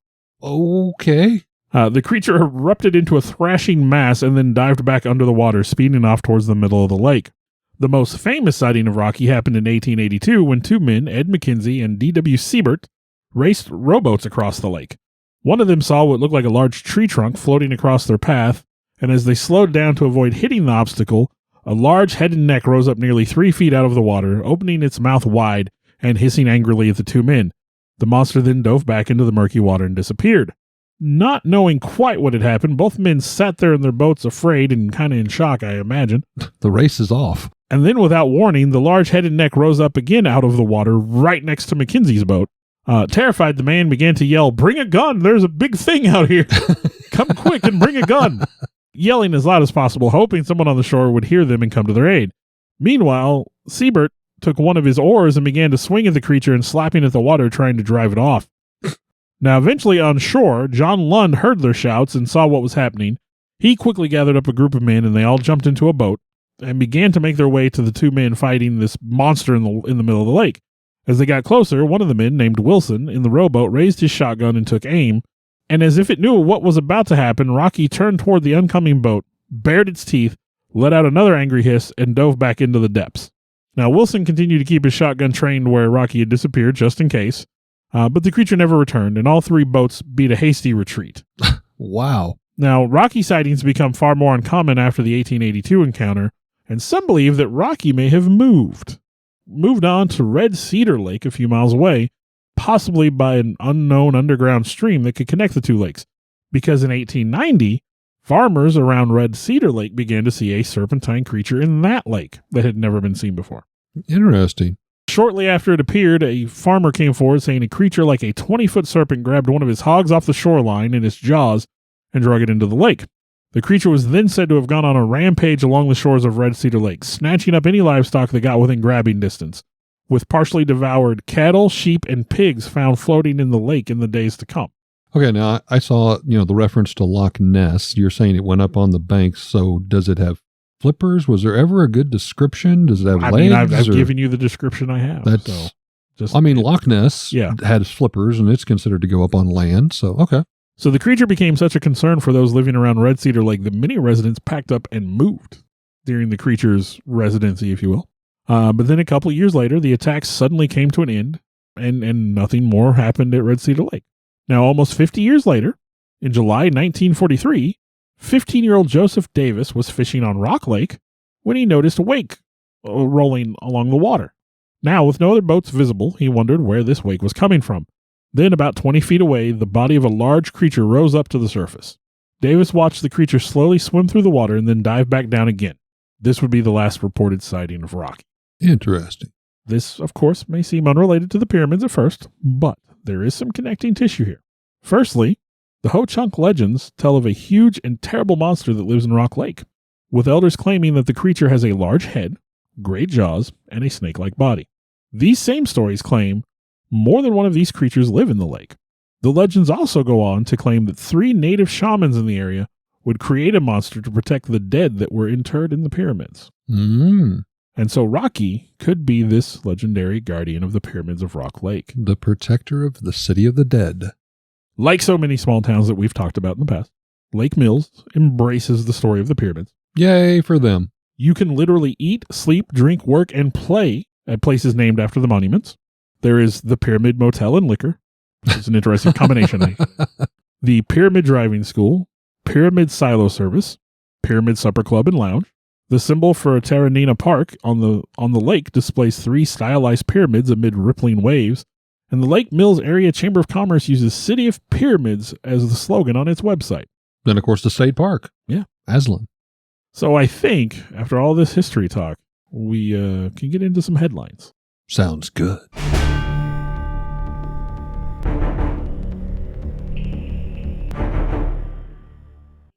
Okay. The creature erupted into a thrashing mass and then dived back under the water, speeding off towards the middle of the lake. The most famous sighting of Rocky happened in 1882 when two men, Ed McKenzie and D.W. Siebert, raced rowboats across the lake. One of them saw what looked like a large tree trunk floating across their path, and as they slowed down to avoid hitting the obstacle, a large head and neck rose up nearly 3 feet out of the water, opening its mouth wide and hissing angrily at the two men. The monster then dove back into the murky water and disappeared. Not knowing quite what had happened, both men sat there in their boats afraid and kind of in shock, I imagine. The race is off. And then without warning, the large head and neck rose up again out of the water right next to Mackenzie's boat. Terrified, the man began to yell, "Bring a gun! There's a big thing out here! Come quick and bring a gun!" Yelling as loud as possible, hoping someone on the shore would hear them and come to their aid. Meanwhile, Siebert took one of his oars and began to swing at the creature and slapping at the water, trying to drive it off. Now, eventually on shore, John Lund heard their shouts and saw what was happening. He quickly gathered up a group of men, and they all jumped into a boat and began to make their way to the two men fighting this monster in the middle of the lake. As they got closer, one of the men, named Wilson, in the rowboat raised his shotgun and took aim, and as if it knew what was about to happen, Rocky turned toward the oncoming boat, bared its teeth, let out another angry hiss, and dove back into the depths. Now, Wilson continued to keep his shotgun trained where Rocky had disappeared, just in case, but the creature never returned, and all three boats beat a hasty retreat. Wow. Now, Rocky sightings become far more uncommon after the 1882 encounter, and some believe that Rocky may have moved on to Red Cedar Lake a few miles away, possibly by an unknown underground stream that could connect the two lakes, because in 1890, farmers around Red Cedar Lake began to see a serpentine creature in that lake that had never been seen before. Interesting. Shortly after it appeared, a farmer came forward saying a creature like a 20-foot serpent grabbed one of his hogs off the shoreline in its jaws and drug it into the lake. The creature was then said to have gone on a rampage along the shores of Red Cedar Lake, snatching up any livestock that got within grabbing distance, with partially devoured cattle, sheep, and pigs found floating in the lake in the days to come. Okay, now I saw, the reference to Loch Ness. You're saying it went up on the banks, so does it have flippers? Was there ever a good description? Does it have legs? I've given you the description I have. Loch Ness had flippers, and it's considered to go up on land, so okay. So the creature became such a concern for those living around Red Cedar Lake that many residents packed up and moved during the creature's residency, if you will. But then a couple of years later, the attacks suddenly came to an end, and nothing more happened at Red Cedar Lake. Now, almost 50 years later, in July 1943, 15-year-old Joseph Davis was fishing on Rock Lake when he noticed a wake rolling along the water. Now, with no other boats visible, he wondered where this wake was coming from. Then, about 20 feet away, the body of a large creature rose up to the surface. Davis watched the creature slowly swim through the water and then dive back down again. This would be the last reported sighting of Rocky. Interesting. This, of course, may seem unrelated to the pyramids at first, but there is some connecting tissue here. Firstly, the Ho-Chunk legends tell of a huge and terrible monster that lives in Rock Lake, with elders claiming that the creature has a large head, great jaws, and a snake-like body. These same stories claim more than one of these creatures live in the lake. The legends also go on to claim that 3 native shamans in the area would create a monster to protect the dead that were interred in the pyramids. And so Rocky could be this legendary guardian of the pyramids of Rock Lake. The protector of the city of the dead. Like so many small towns that we've talked about in the past, Lake Mills embraces the story of the pyramids. Yay for them. You can literally eat, sleep, drink, work, and play at places named after the monuments. There is the Pyramid Motel and Liquor. It's an interesting combination. The Pyramid Driving School, Pyramid Silo Service, Pyramid Supper Club and Lounge. The symbol for Terranina Park on the lake displays 3 stylized pyramids amid rippling waves, and the Lake Mills Area Chamber of Commerce uses City of Pyramids as the slogan on its website. Then, of course, the state park. Yeah. Aslan. So I think, after all this history talk, we can get into some headlines. Sounds good.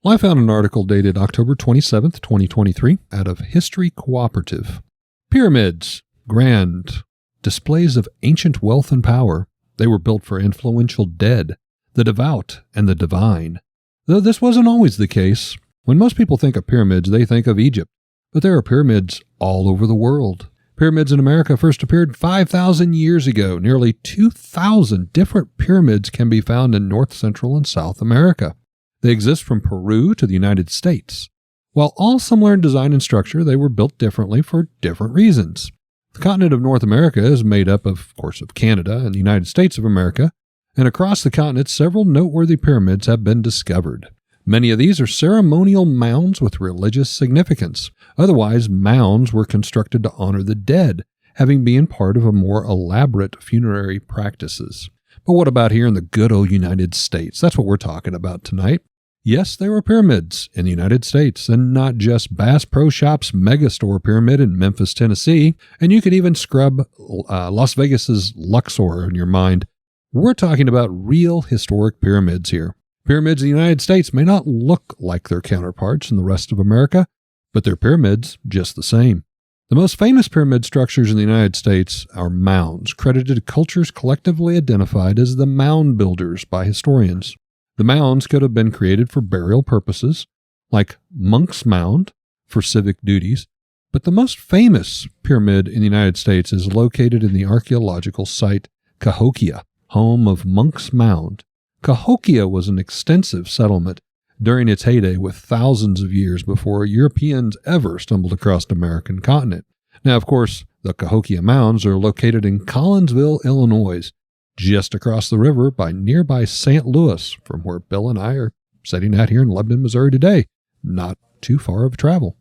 Well, I found an article dated October 27th, 2023, out of History Cooperative. Pyramids, grand displays of ancient wealth and power. They were built for influential dead, the devout, and the divine. Though this wasn't always the case. When most people think of pyramids, they think of Egypt. But there are pyramids all over the world. Pyramids in America first appeared 5,000 years ago. Nearly 2,000 different pyramids can be found in North, Central, and South America. They exist from Peru to the United States. While all similar in design and structure, they were built differently for different reasons. The continent of North America is made up, of course, of Canada and the United States of America, and across the continent, several noteworthy pyramids have been discovered. Many of these are ceremonial mounds with religious significance. Otherwise, mounds were constructed to honor the dead, having been part of a more elaborate funerary practices. But what about here in the good old United States? That's what we're talking about tonight. Yes, there were pyramids in the United States, and not just Bass Pro Shops Megastore Pyramid in Memphis, Tennessee, and you could even scrub Las Vegas's Luxor in your mind. We're talking about real historic pyramids here. Pyramids in the United States may not look like their counterparts in the rest of America, but they're pyramids just the same. The most famous pyramid structures in the United States are mounds, credited to cultures collectively identified as the mound builders by historians. The mounds could have been created for burial purposes, like Monk's Mound for civic duties, but the most famous pyramid in the United States is located in the archaeological site Cahokia, home of Monk's Mound. Cahokia was an extensive settlement during its heyday with thousands of years before Europeans ever stumbled across the American continent. Now, of course, the Cahokia Mounds are located in Collinsville, Illinois, just across the river by nearby St. Louis, from where Bill and I are sitting at here in Lebanon, Missouri today. Not too far of travel.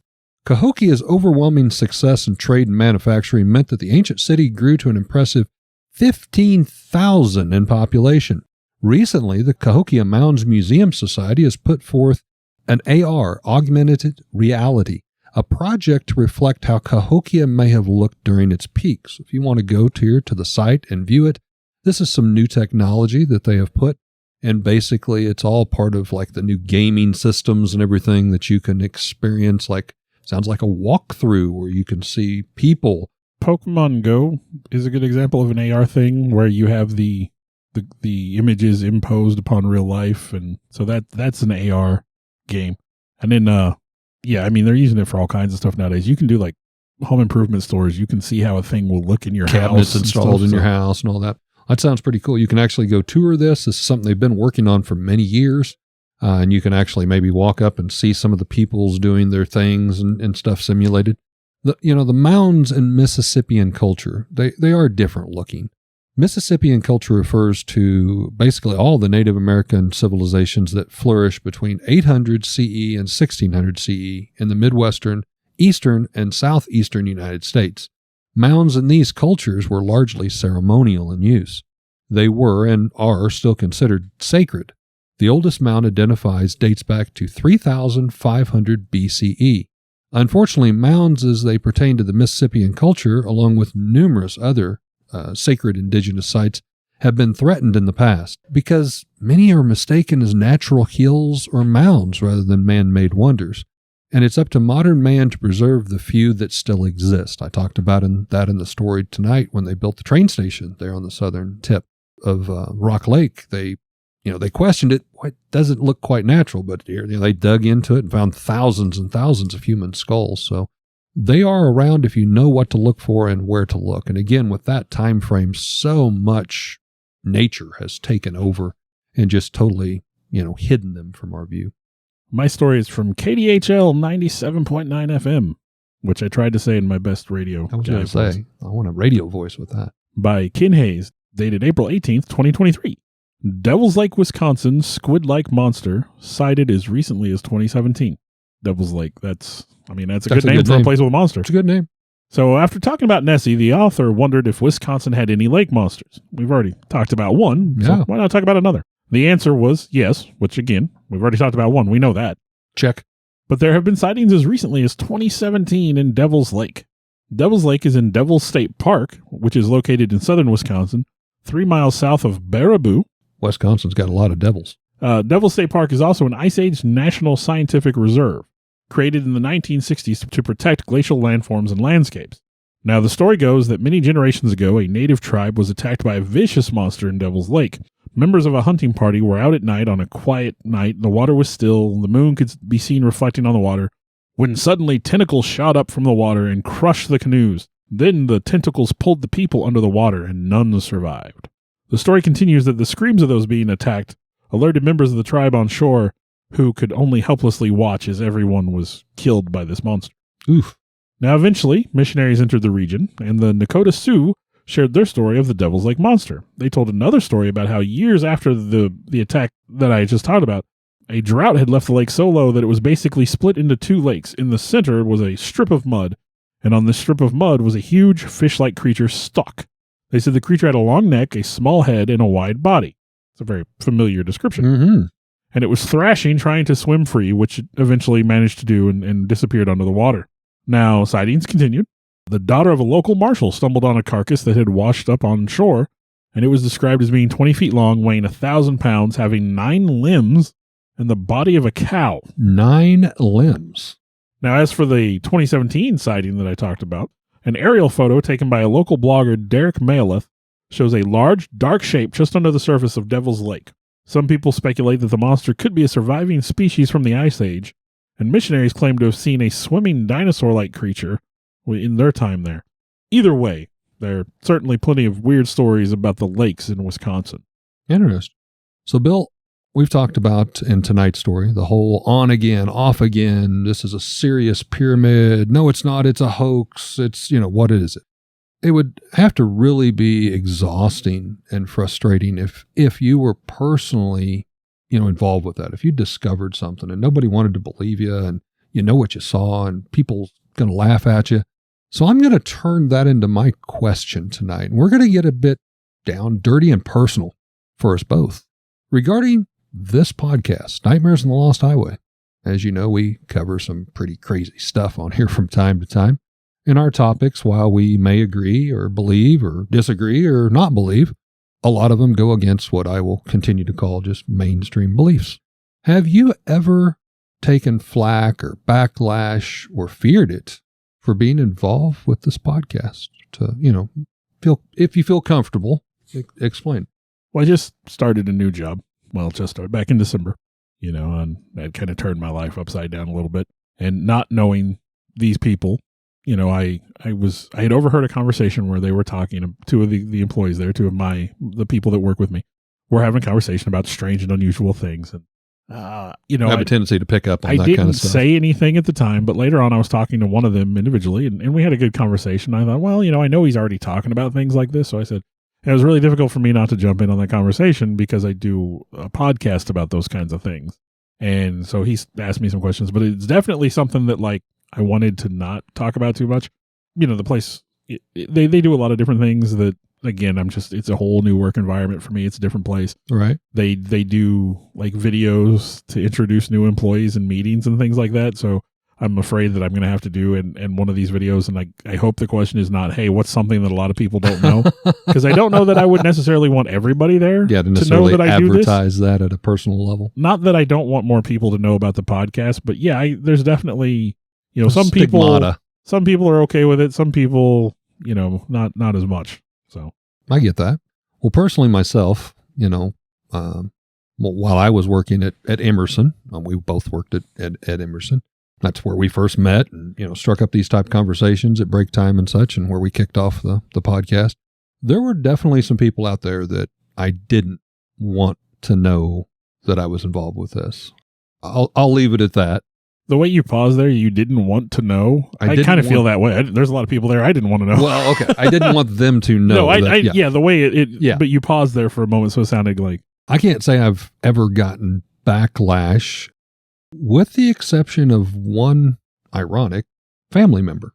Cahokia's overwhelming success in trade and manufacturing meant that the ancient city grew to an impressive 15,000 in population. Recently, the Cahokia Mounds Museum Society has put forth an AR, augmented reality, a project to reflect how Cahokia may have looked during its peak. So if you want to go to the site and view it, this is some new technology that they have put, and basically it's all part of like the new gaming systems and everything that you can experience. Like, sounds like a walkthrough where you can see people. Pokemon Go is a good example of an AR thing where you have the images imposed upon real life, and so that's an AR game. And then they're using it for all kinds of stuff nowadays. You can do like home improvement stores. You can see how a thing will look in your cabinets house, installed in your house and all that. That sounds pretty cool. You can actually go tour this. This is something they've been working on for many years, and you can actually maybe walk up and see some of the peoples doing their things and stuff simulated. The mounds in Mississippian culture, they are different looking. Mississippian culture refers to basically all the Native American civilizations that flourished between 800 CE and 1600 CE in the Midwestern, Eastern, and Southeastern United States. Mounds in these cultures were largely ceremonial in use. They were and are still considered sacred. The oldest mound identified dates back to 3500 BCE. Unfortunately, mounds as they pertain to the Mississippian culture, along with numerous other sacred indigenous sites, have been threatened in the past because many are mistaken as natural hills or mounds rather than man-made wonders. And it's up to modern man to preserve the few that still exist. I talked about that in the story tonight when they built the train station there on the southern tip of Rock Lake. They questioned it. It doesn't look quite natural, but they dug into it and found thousands and thousands of human skulls. So they are around if you know what to look for and where to look. And again, with that time frame, so much nature has taken over and just totally, hidden them from our view. My story is from KDHL 97.9 FM, which I tried to say in my best radio. I was going to say, I want a radio voice with that. By Ken Hayes, dated April 18th, 2023. Devil's Lake, Wisconsin, squid-like monster, sighted as recently as 2017. Devil's Lake, that's a good name for a place with a monster. It's a good name. So after talking about Nessie, the author wondered if Wisconsin had any lake monsters. We've already talked about one, so why not talk about another? The answer was yes, which again, we've already talked about one. We know that. Check. But there have been sightings as recently as 2017 in Devil's Lake. Devil's Lake is in Devil State Park, which is located in southern Wisconsin, 3 miles south of Baraboo. Wisconsin's got a lot of devils. Devil State Park is also an Ice Age National Scientific Reserve, created in the 1960s to protect glacial landforms and landscapes. Now, the story goes that many generations ago, a native tribe was attacked by a vicious monster in Devil's Lake. Members of a hunting party were out at night on a quiet night. The water was still. The moon could be seen reflecting on the water, when suddenly tentacles shot up from the water and crushed the canoes. Then the tentacles pulled the people under the water, and none survived. The story continues that the screams of those being attacked alerted members of the tribe on shore, who could only helplessly watch as everyone was killed by this monster. Oof. Now, eventually, missionaries entered the region, and the Nakota Sioux shared their story of the Devil's Lake monster. They told another story about how years after the attack that I just talked about, a drought had left the lake so low that it was basically split into two lakes. In the center was a strip of mud, and on this strip of mud was a huge fish-like creature stuck. They said the creature had a long neck, a small head, and a wide body. It's a very familiar description. Mm-hmm. And it was thrashing, trying to swim free, which it eventually managed to do and disappeared under the water. Now, sightings continued. The daughter of a local marshal stumbled on a carcass that had washed up on shore, and it was described as being 20 feet long, weighing 1,000 pounds, having 9 limbs, and the body of a cow. 9 limbs. Now, as for the 2017 sighting that I talked about, an aerial photo taken by a local blogger, Derek Maleth, shows a large, dark shape just under the surface of Devil's Lake. Some people speculate that the monster could be a surviving species from the Ice Age, and missionaries claim to have seen a swimming dinosaur-like creature in their time there. Either way, there are certainly plenty of weird stories about the lakes in Wisconsin. Interesting. So, Bill, we've talked about in tonight's story the whole on again, off again. This is a serious pyramid. No, it's not. It's a hoax. It's, what is it? It would have to really be exhausting and frustrating if you were personally, involved with that. If you discovered something and nobody wanted to believe you and you know what you saw and people going to laugh at you. So I'm going to turn that into my question tonight. And we're going to get a bit down, dirty, and personal for us both regarding this podcast, Nightmares on the Lost Highway. As you know, we cover some pretty crazy stuff on here from time to time. In our topics, while we may agree or believe or disagree or not believe, a lot of them go against what I will continue to call just mainstream beliefs. Have you ever taken flack or backlash or feared it for being involved with this podcast? To, if you feel comfortable, explain. Well, I just started a new job. Well, just started back in December, and that kind of turned my life upside down a little bit. And not knowing these people, I had overheard a conversation where they were talking, two of the employees there, the people that work with me, were having a conversation about strange and unusual things. And, I have a tendency to pick up on that kind of stuff. I didn't say anything at the time, but later on I was talking to one of them individually and we had a good conversation. I thought, well, I know he's already talking about things like this. So I said, it was really difficult for me not to jump in on that conversation because I do a podcast about those kinds of things. And so he asked me some questions, but it's definitely something that I wanted to not talk about too much. The place, they do a lot of different things that, again, it's a whole new work environment for me. It's a different place. Right. They do videos to introduce new employees and meetings and things like that. So I'm afraid that I'm going to have to do in one of these videos. And I hope the question is not, hey, what's something that a lot of people don't know? Because I don't know that I would necessarily want everybody there to know that I do this. Advertise that at a personal level. Not that I don't want more people to know about the podcast, but yeah, there's definitely, some people are okay with it. Some people, not as much. So I get that. Well, personally myself, while I was working at Emerson, we both worked at Emerson. That's where we first met and, struck up these type of conversations at break time and such, and where we kicked off the podcast. There were definitely some people out there that I didn't want to know that I was involved with this. I'll leave it at that. The way you paused there, you didn't want to know. I kind of feel that way. There's a lot of people there I didn't want to know. Well, okay. I didn't want them to know. No, the way it but you paused there for a moment, so it sounded like. I can't say I've ever gotten backlash, with the exception of one ironic family member,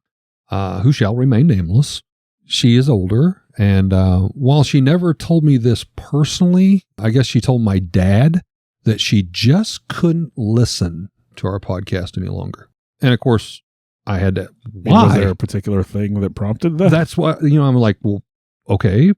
who shall remain nameless. She is older, and while she never told me this personally, I guess she told my dad that she just couldn't listen to our podcast any longer. And of course, I had to, why? Was there a particular thing that prompted that? That's why, I'm like, well, okay,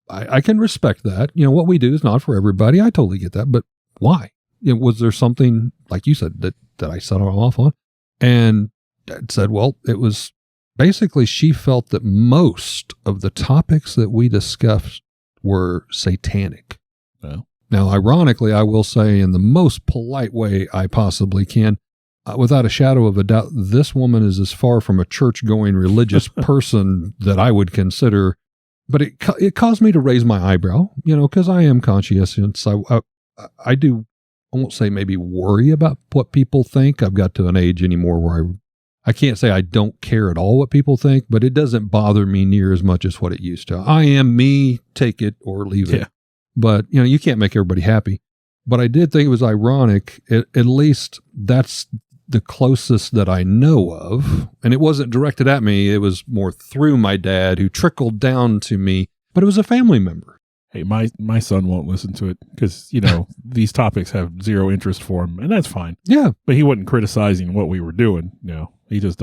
I can respect that. What we do is not for everybody. I totally get that. But why? was there something, like you said, that I set her off on? And Dad said, well, it was basically she felt that most of the topics that we discussed were satanic. Well. Now, ironically, I will say in the most polite way I possibly can, without a shadow of a doubt, this woman is as far from a church-going religious person that I would consider. But it caused me to raise my eyebrow, because I am conscientious. I do, I won't say maybe worry about what people think. I've got to an age anymore where I can't say I don't care at all what people think, but it doesn't bother me near as much as what it used to. I am me, take it or leave it. But, you can't make everybody happy. But I did think it was ironic, at least that's the closest that I know of. And it wasn't directed at me. It was more through my dad, who trickled down to me, but it was a family member. Hey, my son won't listen to it because, these topics have zero interest for him, and that's fine. Yeah. But he wasn't criticizing what we were doing. He just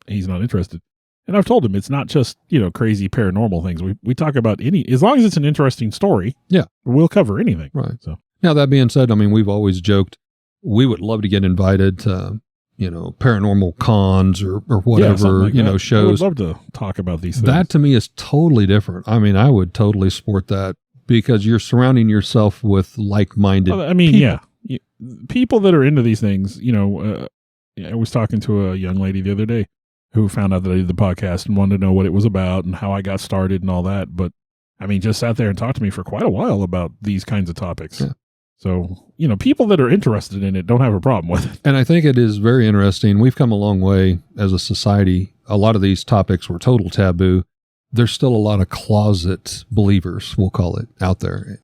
he's not interested. And I've told him it's not just, crazy paranormal things. We talk about as long as it's an interesting story. Yeah. We'll cover anything. Right. So now, that being said, we've always joked we would love to get invited to, paranormal cons or whatever, like shows. I would love to talk about these things. That to me is totally different. I would totally support that because you're surrounding yourself with like-minded people. Yeah. People that are into these things, I was talking to a young lady the other day who found out that I did the podcast and wanted to know what it was about and how I got started and all that. But just sat there and talked to me for quite a while about these kinds of topics. Yeah. So, people that are interested in it don't have a problem with it. And I think it is very interesting. We've come a long way as a society. A lot of these topics were total taboo. There's still a lot of closet believers, we'll call it, out there.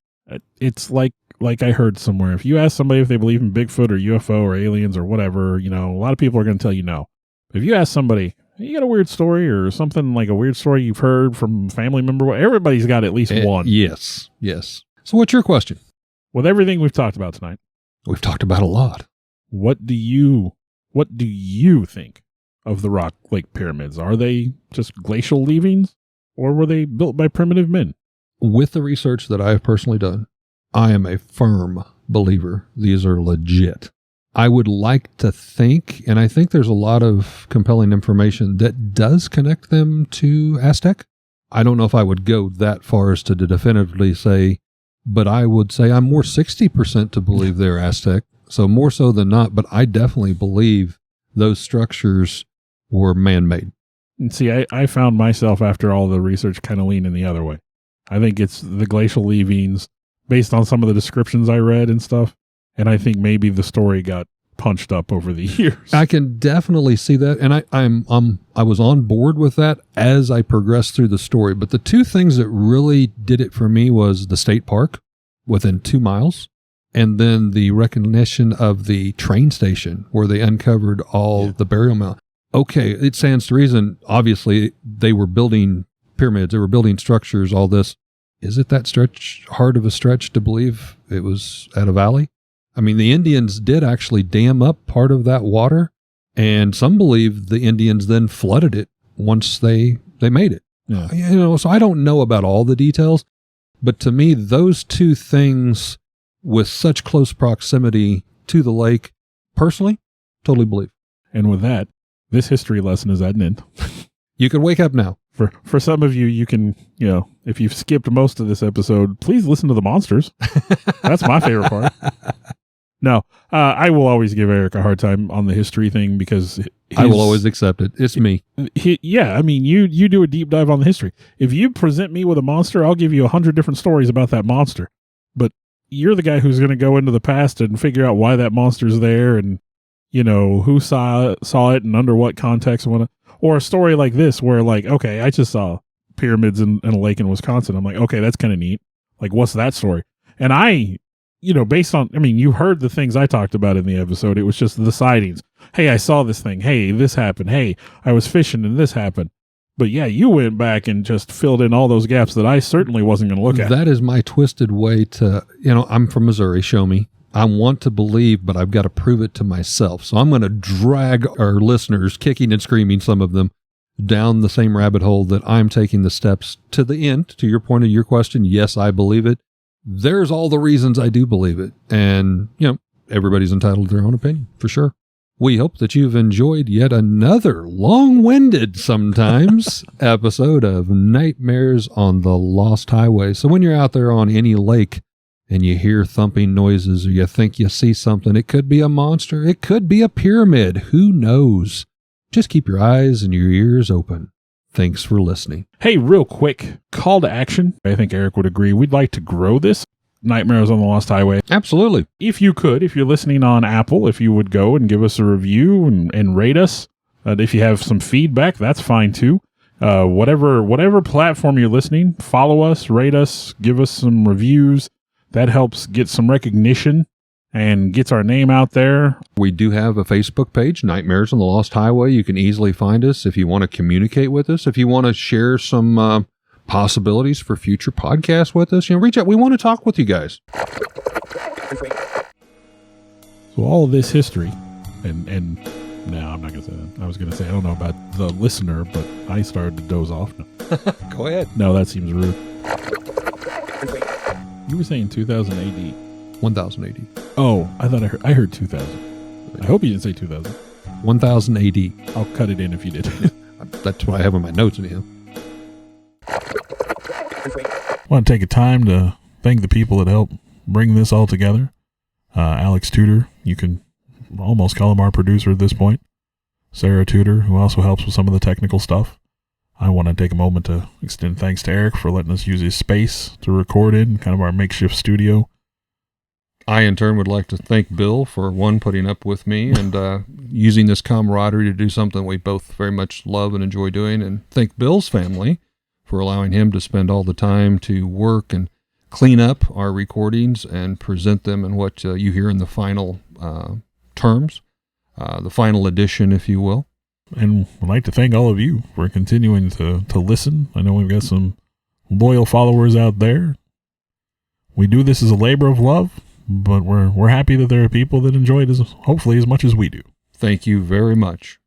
It's like I heard somewhere, if you ask somebody if they believe in Bigfoot or UFO or aliens or whatever, a lot of people are going to tell you no. If you ask somebody, you got a weird story or something like a weird story you've heard from a family member, everybody's got at least one. Yes. So what's your question? With everything we've talked about tonight. We've talked about a lot. What do you think of the Rock Lake pyramids? Are they just glacial leavings or were they built by primitive men? With the research that I have personally done, I am a firm believer these are legit. I would like to think, and I think there's a lot of compelling information that does connect them to Aztec. I don't know if I would go that far as to definitively say, but I would say I'm more 60% to believe they're Aztec. So more so than not, but I definitely believe those structures were man-made. And see, I found myself after all the research kind of leaning the other way. I think it's the glacial leavings based on some of the descriptions I read and stuff. And I think maybe the story got punched up over the years. I can definitely see that. And I was on board with that as I progressed through the story. But the two things that really did it for me was the state park within 2 miles. And then the recognition of the train station where they uncovered all the burial mound. Okay, it stands to reason. Obviously, they were building pyramids. They were building structures, all this. Is it that hard of a stretch to believe it was at a valley? The Indians did actually dam up part of that water, and some believe the Indians then flooded it once they made it. Yeah. So I don't know about all the details, but to me, those two things with such close proximity to the lake, personally, totally believe. And with that, this history lesson is at an end. You can wake up now. For some of you, you can, if you've skipped most of this episode, please listen to the monsters. That's my favorite part. No, I will always give Eric a hard time on the history thing because I will always accept it. It's me. You do a deep dive on the history. If you present me with a monster, I'll give you 100 different stories about that monster. But you're the guy who's going to go into the past and figure out why that monster's there and, who saw it and under what context and what. Or a story like this where okay, I just saw pyramids in a lake in Wisconsin. I'm like, okay, that's kind of neat. Like, what's that story? And based on, you heard the things I talked about in the episode. It was just the sightings. Hey, I saw this thing. Hey, this happened. Hey, I was fishing and this happened. But yeah, you went back and just filled in all those gaps that I certainly wasn't going to look at. That is my twisted way to, I'm from Missouri, show me. I want to believe, but I've got to prove it to myself. So I'm going to drag our listeners, kicking and screaming, some of them, down the same rabbit hole that I'm taking the steps to the end. To your point of your question, yes, I believe it. There's all the reasons I do believe it. And, everybody's entitled to their own opinion, for sure. We hope that you've enjoyed yet another long-winded sometimes episode of Nightmares on the Lost Highway. So when you're out there on any lake and you hear thumping noises or you think you see something, it could be a monster, it could be a pyramid, who knows? Just keep your eyes and your ears open. Thanks for listening. Hey, real quick, call to action. I think Eric would agree. We'd like to grow this Nightmares on the Lost Highway. Absolutely. If you could, if you're listening on Apple, if you would go and give us a review and rate us. If you have some feedback, that's fine too. Whatever platform you're listening, follow us, rate us, give us some reviews. That helps get some recognition and gets our name out there. We do have a Facebook page, Nightmares on the Lost Highway. You can easily find us if you want to communicate with us, if you want to share some possibilities for future podcasts with us. Reach out. We want to talk with you guys. So all of this history, and no, I'm not going to say that. I was going to say, I don't know about the listener, but I started to doze off. No. Go ahead. No, that seems rude. You were saying 2000 AD. 1000 AD. Oh, I thought I heard 2000. I hope you didn't say 2000. 1000 AD. I'll cut it in if you did. That's what I have in my notes anyhow. I want to take a time to thank the people that helped bring this all together. Alex Tudor, you can almost call him our producer at this point. Sarah Tudor, who also helps with some of the technical stuff. I want to take a moment to extend thanks to Eric for letting us use his space to record in, kind of our makeshift studio. I, in turn, would like to thank Bill for, one, putting up with me and using this camaraderie to do something we both very much love and enjoy doing, and thank Bill's family for allowing him to spend all the time to work and clean up our recordings and present them in what you hear in the final terms, the final edition, if you will. And I'd like to thank all of you for continuing to listen. I know we've got some loyal followers out there. We do this as a labor of love, but we're happy that there are people that enjoy it hopefully as much as we do. Thank you very much.